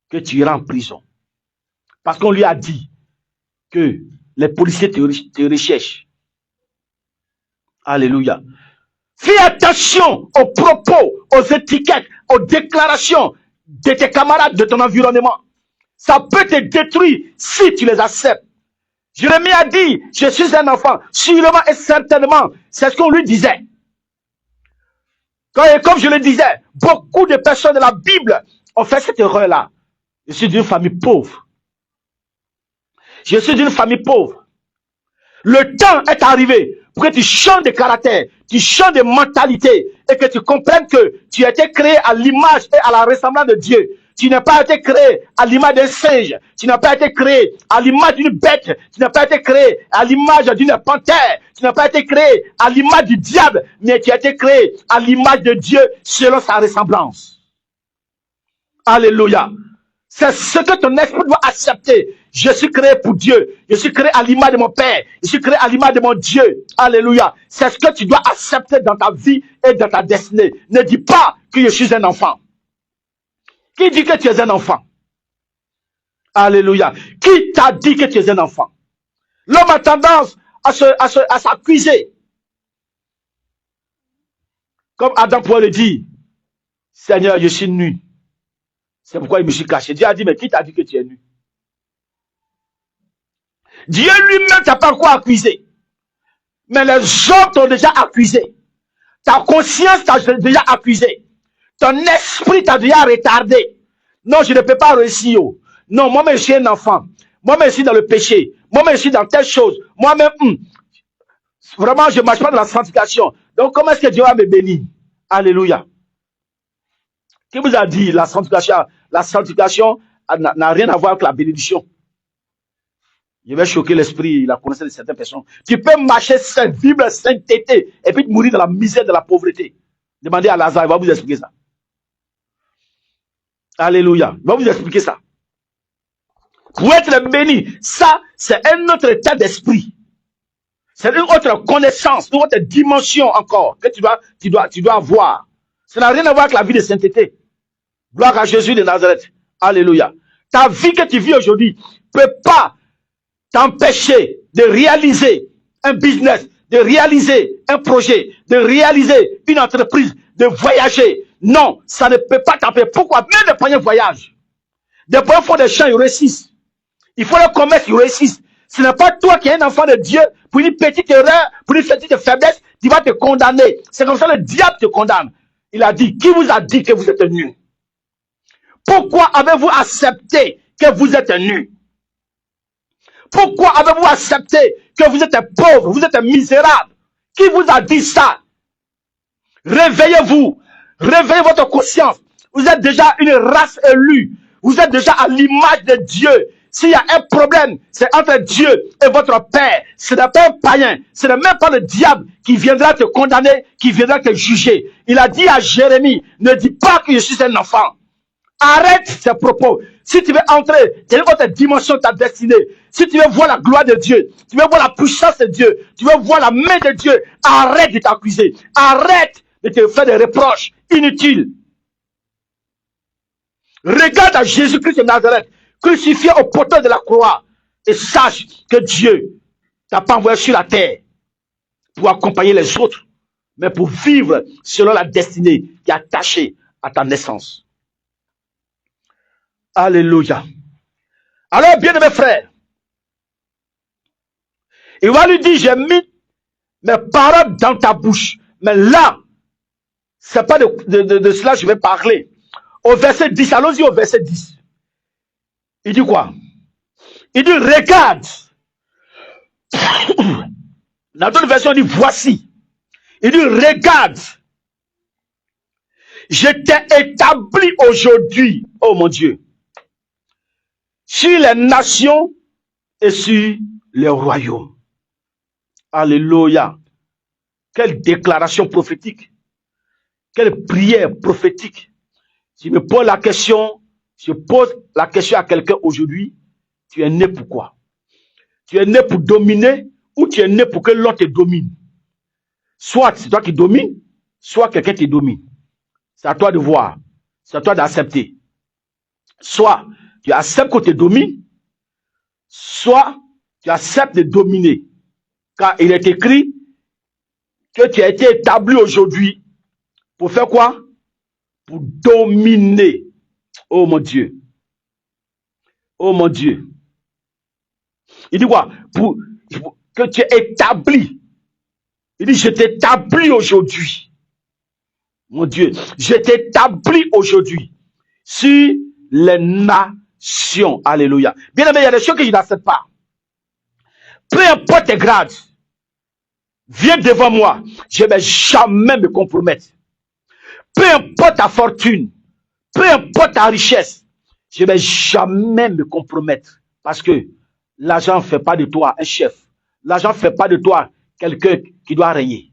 que tu iras en prison. Parce qu'on lui a dit que les policiers te recherchent. Alléluia. Fais attention aux propos, aux étiquettes, aux déclarations de tes camarades, de ton environnement. Ça peut te détruire si tu les acceptes. Jérémie a dit, je suis un enfant. Sûrement et certainement, c'est ce qu'on lui disait. Comme je le disais, beaucoup de personnes de la Bible ont fait cette erreur-là. Je suis d'une famille pauvre. Je suis d'une famille pauvre. Le temps est arrivé pour que tu changes de caractère, tu changes de mentalité et que tu comprennes que tu as été créé à l'image et à la ressemblance de Dieu. Tu n'as pas été créé à l'image d'un singe. Tu n'as pas été créé à l'image d'une bête. Tu n'as pas été créé à l'image d'une panthère. Tu n'as pas été créé à l'image du diable. Mais tu as été créé à l'image de Dieu selon sa ressemblance. Alléluia. C'est ce que ton esprit doit accepter. Je suis créé pour Dieu. Je suis créé à l'image de mon Père. Je suis créé à l'image de mon Dieu. Alléluia. C'est ce que tu dois accepter dans ta vie et dans ta destinée. Ne dis pas que je suis un enfant. Qui dit que tu es un enfant? Alléluia. Qui t'a dit que tu es un enfant? L'homme a tendance à s'accuser. Comme Adam pourrait le dire. Seigneur, je suis nu. C'est pourquoi il me suis caché. Dieu a dit, mais qui t'a dit que tu es nu? Dieu lui-même t'a pas quoi accuser. Mais les autres t'ont déjà accusé. Ta conscience t'a déjà accusé. Ton esprit t'a déjà retardé. Non, je ne peux pas réussir. Non, moi-même, je suis un enfant. Moi-même, je suis dans le péché. Moi-même, je suis dans telle chose. Moi-même, vraiment, je ne marche pas dans la sanctification. Donc, comment est-ce que Dieu va me bénir? Alléluia. Qui vous a dit la sanctification n'a rien à voir avec la bénédiction? Je vais choquer l'esprit, la connaissance de certaines personnes. Tu peux marcher saint, vivre sainteté, et puis mourir dans la misère, de la pauvreté. Demandez à Lazare, il va vous expliquer ça. Alléluia. Il va vous expliquer ça. Pour être béni, ça, c'est un autre état d'esprit. C'est une autre connaissance, une autre dimension encore que tu dois avoir. Ça n'a rien à voir avec la vie de sainteté. Gloire à Jésus de Nazareth. Alléluia. Ta vie que tu vis aujourd'hui ne peut pas t'empêcher de réaliser un business, de réaliser un projet, de réaliser une entreprise, de voyager. Non, ça ne peut pas t'empêcher. Pourquoi? Même les premiers voyages. Des premiers font des champs, ils réussissent. Il faut le commerce, ils réussissent. Ce n'est pas toi qui es un enfant de Dieu, pour une petite erreur, pour une petite faiblesse, qui va te condamner. C'est comme ça que le diable te condamne. Il a dit, qui vous a dit que vous êtes nus? Pourquoi avez-vous accepté que vous êtes nus? Pourquoi avez-vous accepté que vous êtes pauvre, vous êtes misérable? Qui vous a dit ça? Réveillez-vous. Réveillez votre conscience. Vous êtes déjà une race élue. Vous êtes déjà à l'image de Dieu. S'il y a un problème, c'est entre Dieu et votre Père. Ce n'est pas un païen. Ce n'est même pas le diable qui viendra te condamner, qui viendra te juger. Il a dit à Jérémie, ne dis pas que je suis un enfant. Arrête ces propos. Si tu veux entrer dans une autre dimension de ta destinée, si tu veux voir la gloire de Dieu, tu veux voir la puissance de Dieu, tu veux voir la main de Dieu, arrête de t'accuser. Arrête de te faire des reproches inutiles. Regarde à Jésus-Christ de Nazareth, crucifié au poteau de la croix, et sache que Dieu t'a pas envoyé sur la terre pour accompagner les autres, mais pour vivre selon la destinée qui est attachée à ta naissance. Alléluia. Alors, bien-aimés frères, il va lui dire, j'ai mis mes paroles dans ta bouche. Mais là, c'est pas de cela que je vais parler. Au verset 10, allons-y au verset 10. Il dit quoi? Il dit, regarde. Dans d'autres versions, il dit, voici. Il dit, regarde. Je t'ai établi aujourd'hui, oh mon Dieu, sur les nations et sur les royaumes. Alléluia. Quelle déclaration prophétique. Quelle prière prophétique. Si je me pose la question, je pose la question à quelqu'un aujourd'hui, tu es né pour quoi? Tu es né pour dominer ou tu es né pour que l'autre te domine? Soit c'est toi qui domines, soit quelqu'un te domine. C'est à toi de voir. C'est à toi d'accepter. Soit tu acceptes qu'on te domine, soit tu acceptes de dominer. Car il est écrit que tu as été établi aujourd'hui pour faire quoi? Pour dominer. Oh mon Dieu. Oh mon Dieu. Il dit quoi? Pour que tu es établi. Il dit, je t'établis aujourd'hui. Mon Dieu, je t'établis aujourd'hui sur les nations. Alléluia. Bien aimé, il y a des choses que je n'accepte pas. Peu importe tes grades, viens devant moi. Je ne vais jamais me compromettre. Peu importe ta fortune, peu importe ta richesse, je ne vais jamais me compromettre. Parce que l'argent ne fait pas de toi un chef. L'argent ne fait pas de toi quelqu'un qui doit régner.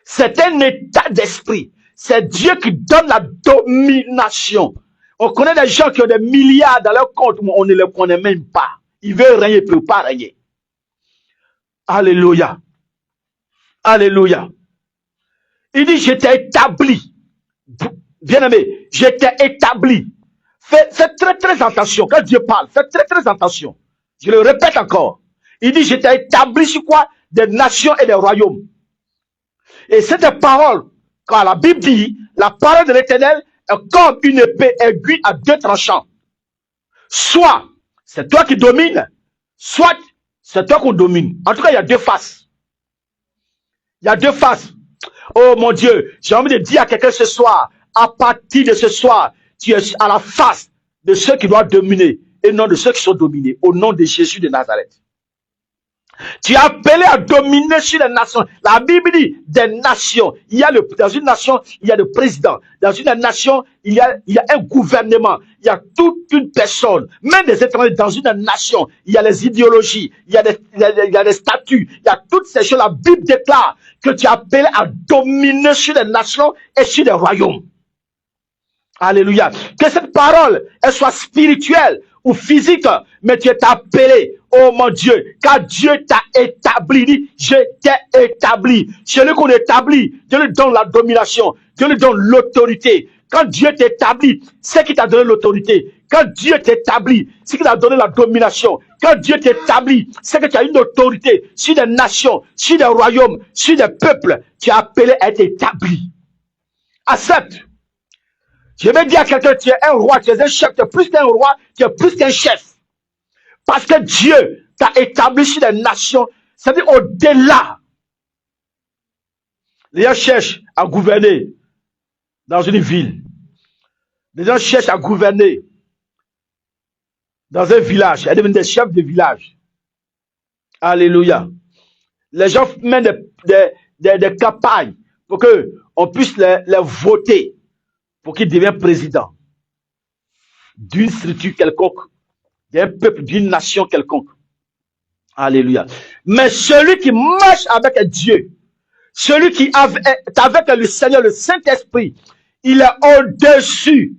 C'est un état d'esprit. C'est Dieu qui donne la domination. On connaît des gens qui ont des milliards dans leur compte, mais on ne les connaît même pas. Ils veulent régner, ils ne peuvent pas régner. Alléluia. Alléluia. Il dit, je t'ai établi. Bien-aimé, je t'ai établi. Fais très très attention. Quand Dieu parle, fais très très attention. Je le répète encore. Il dit, je t'ai établi sur quoi? Des nations et des royaumes. Et cette parole, quand la Bible dit, la parole de l'Éternel est comme une épée aiguë à deux tranchants. Soit c'est toi qui domines, soit c'est toi qu'on domine. En tout cas, il y a deux faces. Il y a deux faces. Oh mon Dieu, j'ai envie de dire à quelqu'un ce soir, à partir de ce soir, tu es à la face de ceux qui doivent dominer et non de ceux qui sont dominés, au nom de Jésus de Nazareth. Tu es appelé à dominer sur les nations. La Bible dit des nations. Dans une nation, il y a le président. Dans une nation, il y a un gouvernement. Il y a toute une personne. Même des étrangers, dans une nation, il y a les idéologies, il y a des statuts, il y a toutes ces choses. La Bible déclare que tu es appelé à dominer sur les nations et sur les royaumes. Alléluia. Que cette parole, elle soit spirituelle ou physique, mais tu es appelé, oh mon Dieu, car Dieu t'a établi, dit, je t'ai établi. Celui qu'on établit, Dieu lui donne la domination, Dieu lui donne l'autorité. Quand Dieu t'établit, c'est qui t'a donné l'autorité. Quand Dieu t'établit, c'est qui t'a donné la domination. Quand Dieu t'établit, c'est que tu as une autorité sur des nations, sur des royaumes, sur des peuples. Tu es appelé à être établi. Accepte. Je vais dire à quelqu'un, tu es un roi, tu es un chef, tu es plus qu'un roi, tu es plus qu'un chef. Parce que Dieu t'a établi sur les nations, c'est-à-dire au-delà. Les gens cherchent à gouverner dans une ville. Les gens cherchent à gouverner dans un village, à devenir des chefs de village. Alléluia. Les gens mènent des campagnes pour qu'on puisse les voter pour qu'ils deviennent présidents d'une structure quelconque, d'un peuple, d'une nation quelconque. Alléluia. Mais celui qui marche avec Dieu, celui qui est avec le Seigneur, le Saint-Esprit, il est au-dessus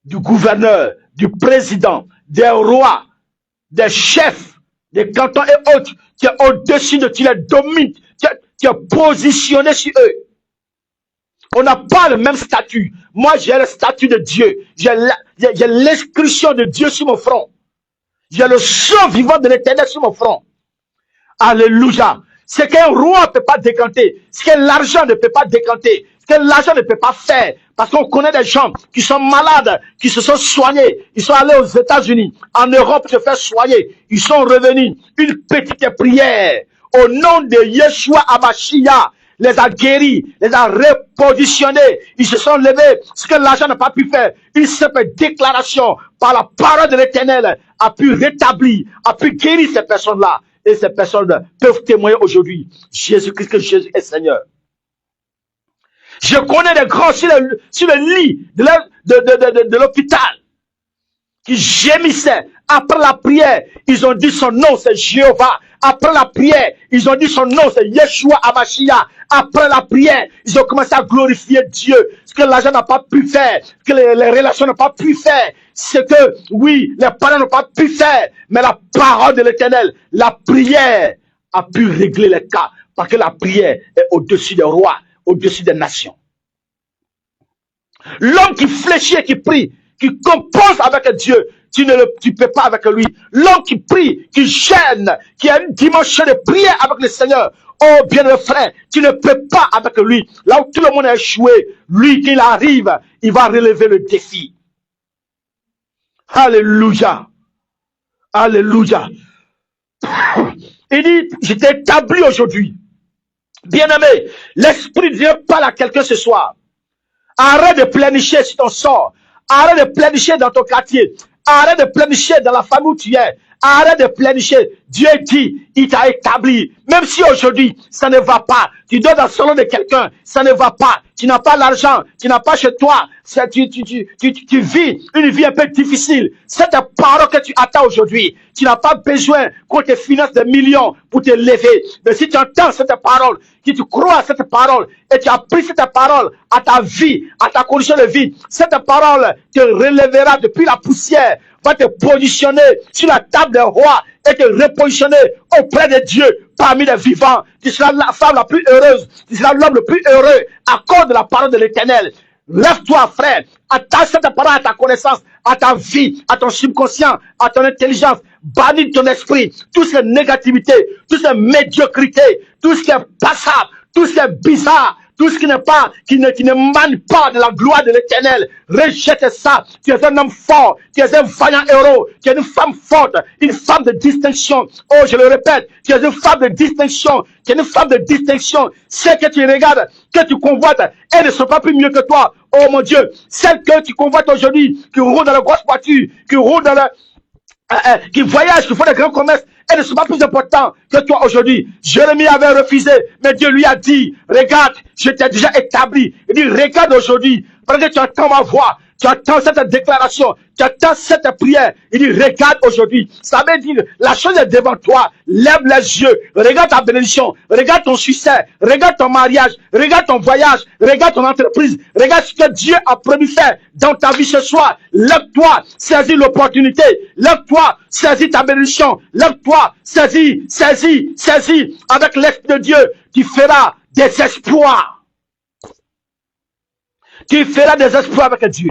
du gouverneur, du président, des rois, des chefs, des cantons et autres. Tu es au-dessus de, tu les domines, tu es positionné sur eux. On n'a pas le même statut. Moi, j'ai le statut de Dieu. J'ai l'inscription de Dieu sur mon front. J'ai le sang vivant de l'Éternel sur mon front. Alléluia. Ce qu'un roi ne peut pas décanter, ce que l'argent ne peut pas décanter, ce que l'argent ne peut pas faire. Parce qu'on connaît des gens qui sont malades, qui se sont soignés. Ils sont allés aux États-Unis, en Europe, se faire soigner. Ils sont revenus. Une petite prière au nom de Yeshua Hamashiach les a guéris, les a repositionnés. Ils se sont levés. Ce que l'argent n'a pas pu faire, une simple déclaration par la parole de l'Éternel a pu rétablir, a pu guérir ces personnes-là. Et ces personnes peuvent témoigner aujourd'hui. Jésus-Christ, que Jésus est Seigneur. Je connais des grands sur le lit de l'hôpital qui gémissaient. Après la prière, ils ont dit son nom, c'est Jéhovah. Après la prière, ils ont dit son nom, c'est Yeshua Hamashiach. Après la prière, ils ont commencé à glorifier Dieu. Ce que l'argent n'a pas pu faire, ce que les relations n'ont pas pu faire, ce que, oui, les parents n'ont pas pu faire, mais la parole de l'Éternel, la prière a pu régler les cas, parce que la prière est au-dessus des rois, au-dessus des nations. L'homme qui fléchit et qui prie, qui compose avec Dieu, tu ne peux pas avec lui. L'homme qui prie, qui gêne, qui a une dimension de prière avec le Seigneur, oh bien le frère, tu ne peux pas avec lui. Là où tout le monde a échoué, lui, qu'il arrive, il va relever le défi. Alléluia. Alléluia. Il dit, je t'ai établi aujourd'hui. Bien-aimé, l'Esprit de Dieu parle à quelqu'un ce soir. Arrête de planifier sur ton sort. Arrête de planifier dans ton quartier. Arrête de planifier dans la famille où tu es. Arrête de planifier. Dieu dit, il t'a établi. Même si aujourd'hui, ça ne va pas. Tu dois dans le salon de quelqu'un, ça ne va pas. Tu n'as pas l'argent, tu n'as pas chez toi. Tu vis une vie un peu difficile. Cette parole que tu attends aujourd'hui, tu n'as pas besoin qu'on te finance des millions pour te lever. Mais si tu entends cette parole, si tu crois à cette parole, et tu as pris cette parole à ta vie, à ta condition de vie, cette parole te relèvera depuis la poussière, va te positionner sur la table des rois et te repositionner auprès de Dieu parmi les vivants. Tu seras la femme la plus heureuse, tu seras l'homme le plus heureux à cause de la parole de l'Éternel. Lève-toi, frère, attache cette parole à ta connaissance, à ta vie, à ton subconscient, à ton intelligence. Bannis de ton esprit toute cette négativité, toute cette médiocrité, tout ce qui est passable, tout ce qui est bizarre, tout ce qui n'est pas, qui ne mane pas de la gloire de l'Éternel. Rejette ça. Tu es un homme fort, tu es un vaillant héros, tu es une femme forte, une femme de distinction. Oh, je le répète, tu es une femme de distinction, tu es une femme de distinction. Celles que tu regardes, que tu convoites, elles ne sont pas plus mieux que toi. Oh mon Dieu, celles que tu convoites aujourd'hui, qui roulent dans la grosse voiture, qui roulent dans qui voyagent, qui font des grands commerces, elles ne sont pas plus importantes que toi aujourd'hui. Jérémie avait refusé, mais Dieu lui a dit, regarde, je t'ai déjà établi. Il dit, regarde aujourd'hui, parce que tu entends ma voix, tu entends cette déclaration, tu entends cette prière. Il dit, regarde aujourd'hui. Ça veut dire, la chose est devant toi. Lève les yeux, regarde ta bénédiction, regarde ton succès, regarde ton mariage, regarde ton voyage, regarde ton entreprise, regarde ce que Dieu a promis faire dans ta vie ce soir. Lève-toi, saisis l'opportunité. Lève-toi, saisis ta bénédiction. Lève-toi, saisis avec l'Esprit de Dieu. Tu feras des espoirs. Tu feras des espoirs avec Dieu.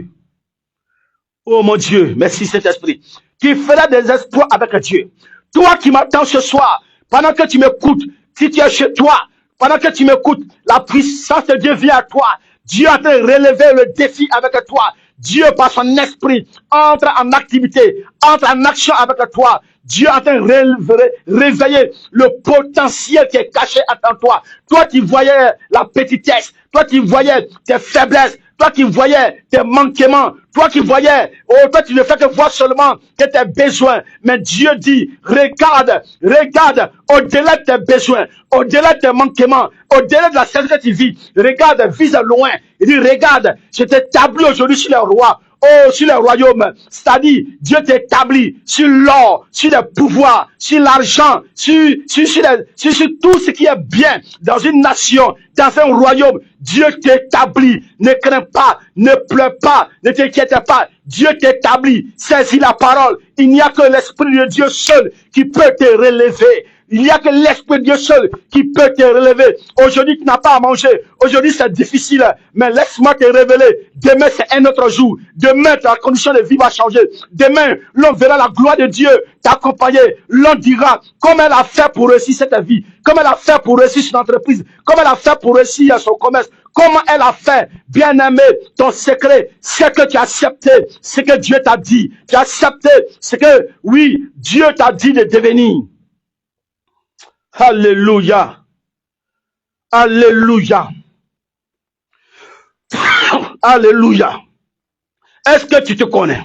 Oh mon Dieu, merci Saint-Esprit. Tu feras des espoirs avec Dieu. Toi qui m'attends ce soir, pendant que tu m'écoutes, si tu es chez toi, pendant que tu m'écoutes, la puissance de Dieu vient à toi. Dieu est en train de relever le défi avec toi. Dieu, par son esprit, entre en activité, entre en action avec toi. Dieu est en train de réveiller le potentiel qui est caché en toi. Toi qui voyais la petitesse, toi qui voyais tes faiblesses, toi qui voyais tes manquements, toi qui voyais, oh, toi tu ne fais que voir seulement que tes besoins. Mais Dieu dit, regarde, au-delà de tes besoins, au-delà de tes manquements, au-delà de la situation que tu vis, regarde, vise loin. Il dit, regarde, je t'établis aujourd'hui sur les rois. Oh, sur le royaume, c'est-à-dire, Dieu t'établit sur l'or, sur le pouvoir, sur l'argent, sur tout ce qui est bien dans une nation, dans un royaume. Dieu t'établit. Ne crains pas, ne pleure pas, ne t'inquiète pas. Dieu t'établit. Saisis la parole. Il n'y a que l'Esprit de Dieu seul qui peut te relever. Il n'y a que l'Esprit de Dieu seul qui peut te relever. Aujourd'hui, tu n'as pas à manger. Aujourd'hui, c'est difficile. Mais laisse-moi te révéler. Demain, c'est un autre jour. Demain, ta condition de vie va changer. Demain, l'on verra la gloire de Dieu t'accompagner. L'on dira comment elle a fait pour réussir cette vie. Comment elle a fait pour réussir son entreprise. Comment elle a fait pour réussir son commerce. Comment elle a fait, bien-aimé, ton secret, c'est que tu as accepté ce que Dieu t'a dit. Tu as accepté ce que, oui, Dieu t'a dit de devenir. Alléluia. Alléluia. Alléluia. Est-ce que tu te connais?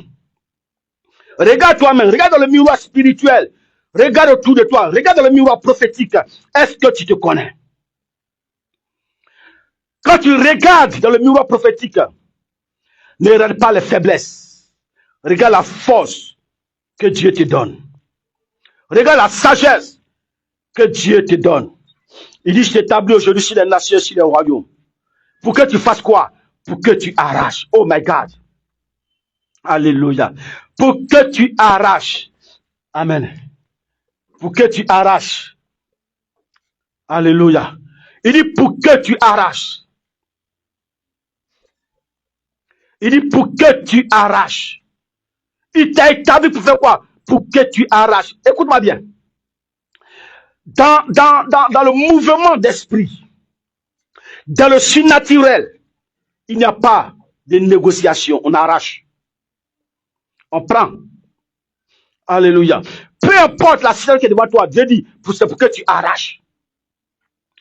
Regarde toi-même, regarde dans le miroir spirituel. Regarde autour de toi, regarde dans le miroir prophétique. Est-ce que tu te connais? Quand tu regardes dans le miroir prophétique, ne regarde pas les faiblesses. Regarde la force que Dieu te donne. Regarde la sagesse que Dieu te donne. Il dit, je t'établis aujourd'hui sur les nations, sur les royaumes. Pour que tu fasses quoi? Pour que tu arraches. Oh my God. Alléluia. Pour que tu arraches. Amen. Pour que tu arraches. Alléluia. Il dit, pour que tu arraches. Il dit, pour que tu arraches. Il t'a établi pour faire quoi? Pour que tu arraches. Écoute-moi bien. Dans le mouvement d'esprit, dans le surnaturel, il n'y a pas de négociation. On arrache. On prend. Alléluia. Peu importe la situation qui est devant toi, Dieu dit, c'est pour que tu arraches.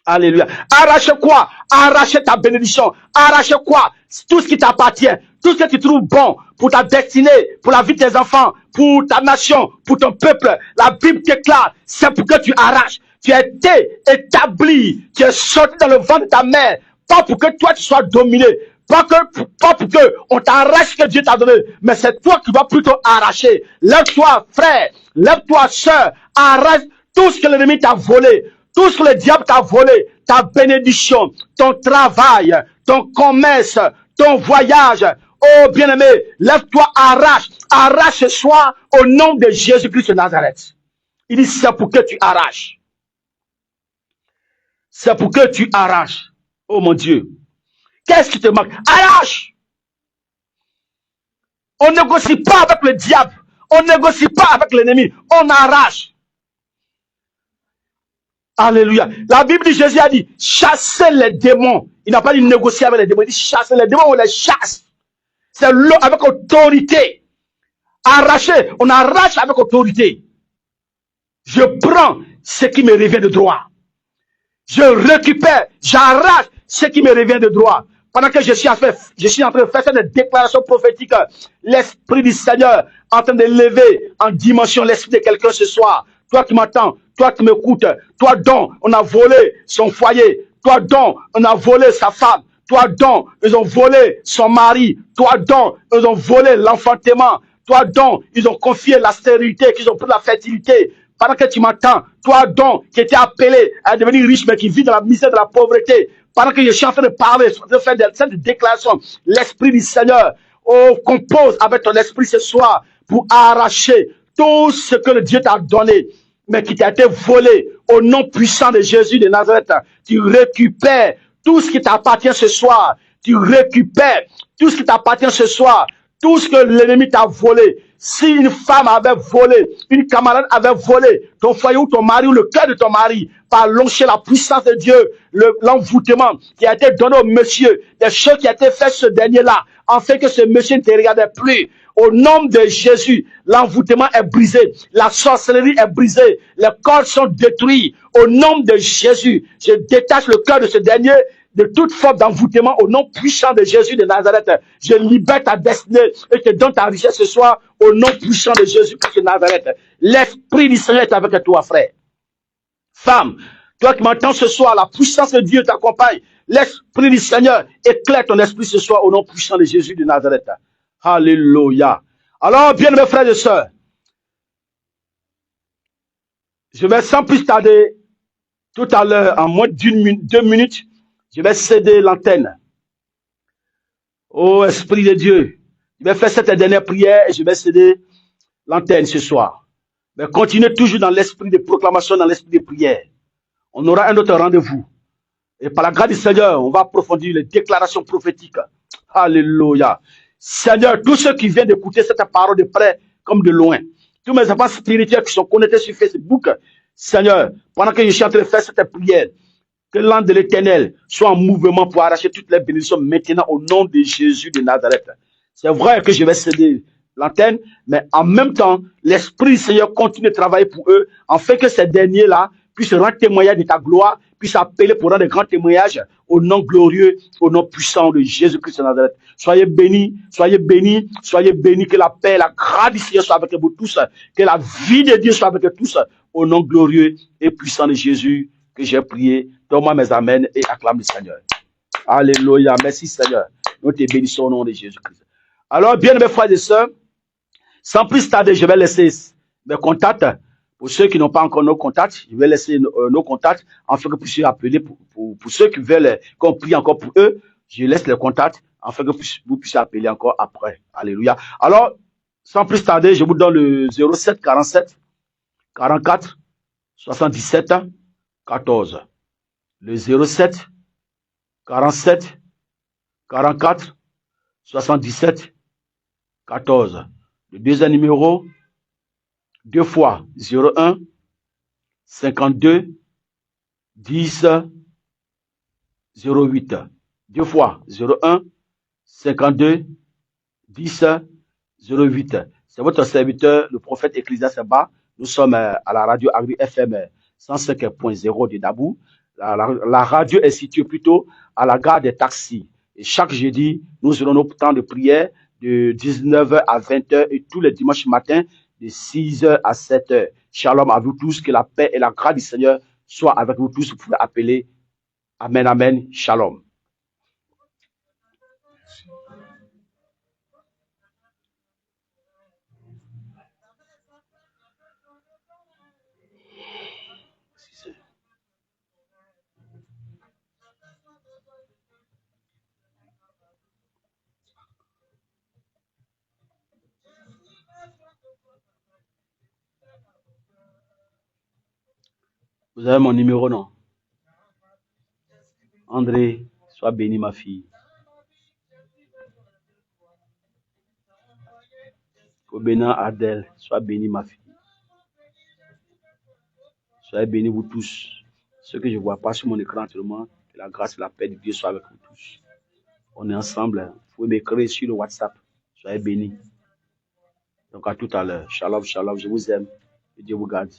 Alléluia. Arrache quoi? Arrache ta bénédiction. Arrache quoi? Tout ce qui t'appartient. Tout ce que tu trouves bon pour ta destinée, pour la vie de tes enfants, pour ta nation, pour ton peuple. La Bible déclare, c'est pour que tu arraches. Tu as été établi, tu es sorti dans le ventre de ta mère. Pas pour que toi tu sois dominé. Pas pour que on t'arrache ce que Dieu t'a donné. Mais c'est toi qui vas plutôt arracher. Lève-toi, frère. Lève-toi, sœur. Arrache tout ce que l'ennemi t'a volé. Tout ce que le diable t'a volé, ta bénédiction, ton travail, ton commerce, ton voyage. Oh bien-aimé, lève-toi, arrache. Arrache ce soir au nom de Jésus-Christ de Nazareth. Il dit, c'est pour que tu arraches. C'est pour que tu arraches. Oh mon Dieu. Qu'est-ce qui te manque? Arrache. On ne négocie pas avec le diable. On ne négocie pas avec l'ennemi. On arrache. Alléluia. La Bible dit, Jésus a dit, chassez les démons. Il n'a pas dit négocier avec les démons. Il dit, chassez les démons, on les chasse. C'est l'eau avec autorité. Arracher, on arrache avec autorité. Je prends ce qui me revient de droit. Je récupère, j'arrache ce qui me revient de droit. Pendant que je suis en train de faire cette déclaration prophétique, l'Esprit du Seigneur est en train de lever en dimension l'esprit de quelqu'un ce soir. Toi qui m'entends, toi qui m'écoutes, toi dont on a volé son foyer, toi dont on a volé sa femme, toi dont ils ont volé son mari, toi dont ils ont volé l'enfantement, toi dont ils ont confié la stérilité, qu'ils ont pris la fertilité. Pendant que tu m'entends, toi donc qui étais appelé à devenir riche mais qui vit dans la misère de la pauvreté, pendant que je suis en train de parler, de faire cette déclaration, l'Esprit du Seigneur, compose avec ton esprit ce soir pour arracher tout ce que le Dieu t'a donné, mais qui t'a été volé au nom puissant de Jésus de Nazareth. Tu récupères tout ce qui t'appartient ce soir. Tu récupères tout ce qui t'appartient ce soir. Tout ce que l'ennemi t'a volé. Si une femme avait volé, une camarade avait volé ton foyer ou ton mari ou le cœur de ton mari, par l'onction, la puissance de Dieu, l'envoûtement qui a été donné au monsieur, des choses qui ont été faites ce dernier-là, en fait que ce monsieur ne te regardait plus. Au nom de Jésus, l'envoûtement est brisé, la sorcellerie est brisée, les corps sont détruits. Au nom de Jésus, je détache le cœur de ce dernier de toute forme d'envoûtement au nom puissant de Jésus de Nazareth. Je libère ta destinée et te donne ta richesse ce soir au nom puissant de Jésus de Nazareth. L'Esprit du Seigneur est avec toi, frère. Femme, toi qui m'entends ce soir, la puissance de Dieu t'accompagne. L'Esprit du Seigneur éclaire ton esprit ce soir au nom puissant de Jésus de Nazareth. Alléluia. Alors, bien mes frères et sœurs, je vais sans plus tarder, tout à l'heure, en moins deux minutes, je vais céder l'antenne. Oh, Esprit de Dieu, je vais faire cette dernière prière et je vais céder l'antenne ce soir. Mais continuez toujours dans l'esprit de proclamation, dans l'esprit de prière. On aura un autre rendez-vous. Et par la grâce du Seigneur, on va approfondir les déclarations prophétiques. Alléluia. Seigneur, tous ceux qui viennent d'écouter cette parole de près comme de loin, tous mes enfants spirituels qui sont connectés sur Facebook, Seigneur, pendant que je suis en train de faire cette prière, que l'ange de l'Éternel soit en mouvement pour arracher toutes les bénédictions maintenant au nom de Jésus de Nazareth. C'est vrai que je vais céder l'antenne, mais en même temps, l'Esprit du Seigneur continue de travailler pour eux, afin que ces derniers-là puissent rendre témoignage de ta gloire, puissent appeler pour rendre de grands témoignages au nom glorieux, au nom puissant de Jésus-Christ de Nazareth. Soyez bénis, soyez bénis, soyez bénis, que la paix, la grâce du Seigneur soit avec vous tous, que la vie de Dieu soit avec vous tous, au nom glorieux et puissant de Jésus que j'ai prié. Donne-moi mes amens et acclame le Seigneur. Alléluia. Merci Seigneur. Nous te bénissons au nom de Jésus-Christ. Alors, bien mes frères et sœurs, sans plus tarder, je vais laisser mes contacts. Pour ceux qui n'ont pas encore nos contacts, je vais laisser nos contacts afin que vous puissiez appeler. Pour ceux qui veulent qu'on prie encore pour eux, je laisse les contacts afin que vous puissiez appeler encore après. Alléluia. Alors, sans plus tarder, je vous donne le 07 47 44 77 14. Le 07 47 44 77 14. Le deuxième numéro, 2 fois 01 52 10 08. 2 fois 01 52 10 08. C'est votre serviteur, le prophète Ecclésia Seba. Nous sommes à la radio Agri FM 105.0 de Dabou. La radio est située plutôt à la gare des taxis. Et chaque jeudi, nous aurons nos temps de prière de 19h à 20h et tous les dimanches matins de 6h à 7h. Shalom à vous tous, que la paix et la grâce du Seigneur soient avec vous tous. Vous pouvez appeler. Amen, amen, shalom. Vous avez mon numéro, non? André, sois béni, ma fille. Obéna Adèle, sois béni, ma fille. Soyez bénis, vous tous. Ce que je ne vois pas sur mon écran actuellement, que la grâce et la paix de Dieu soient avec vous tous. On est ensemble. Vous pouvez m'écrire sur le WhatsApp. Soyez bénis. Donc à tout à l'heure. Shalom, shalom. Je vous aime. Que Dieu vous garde.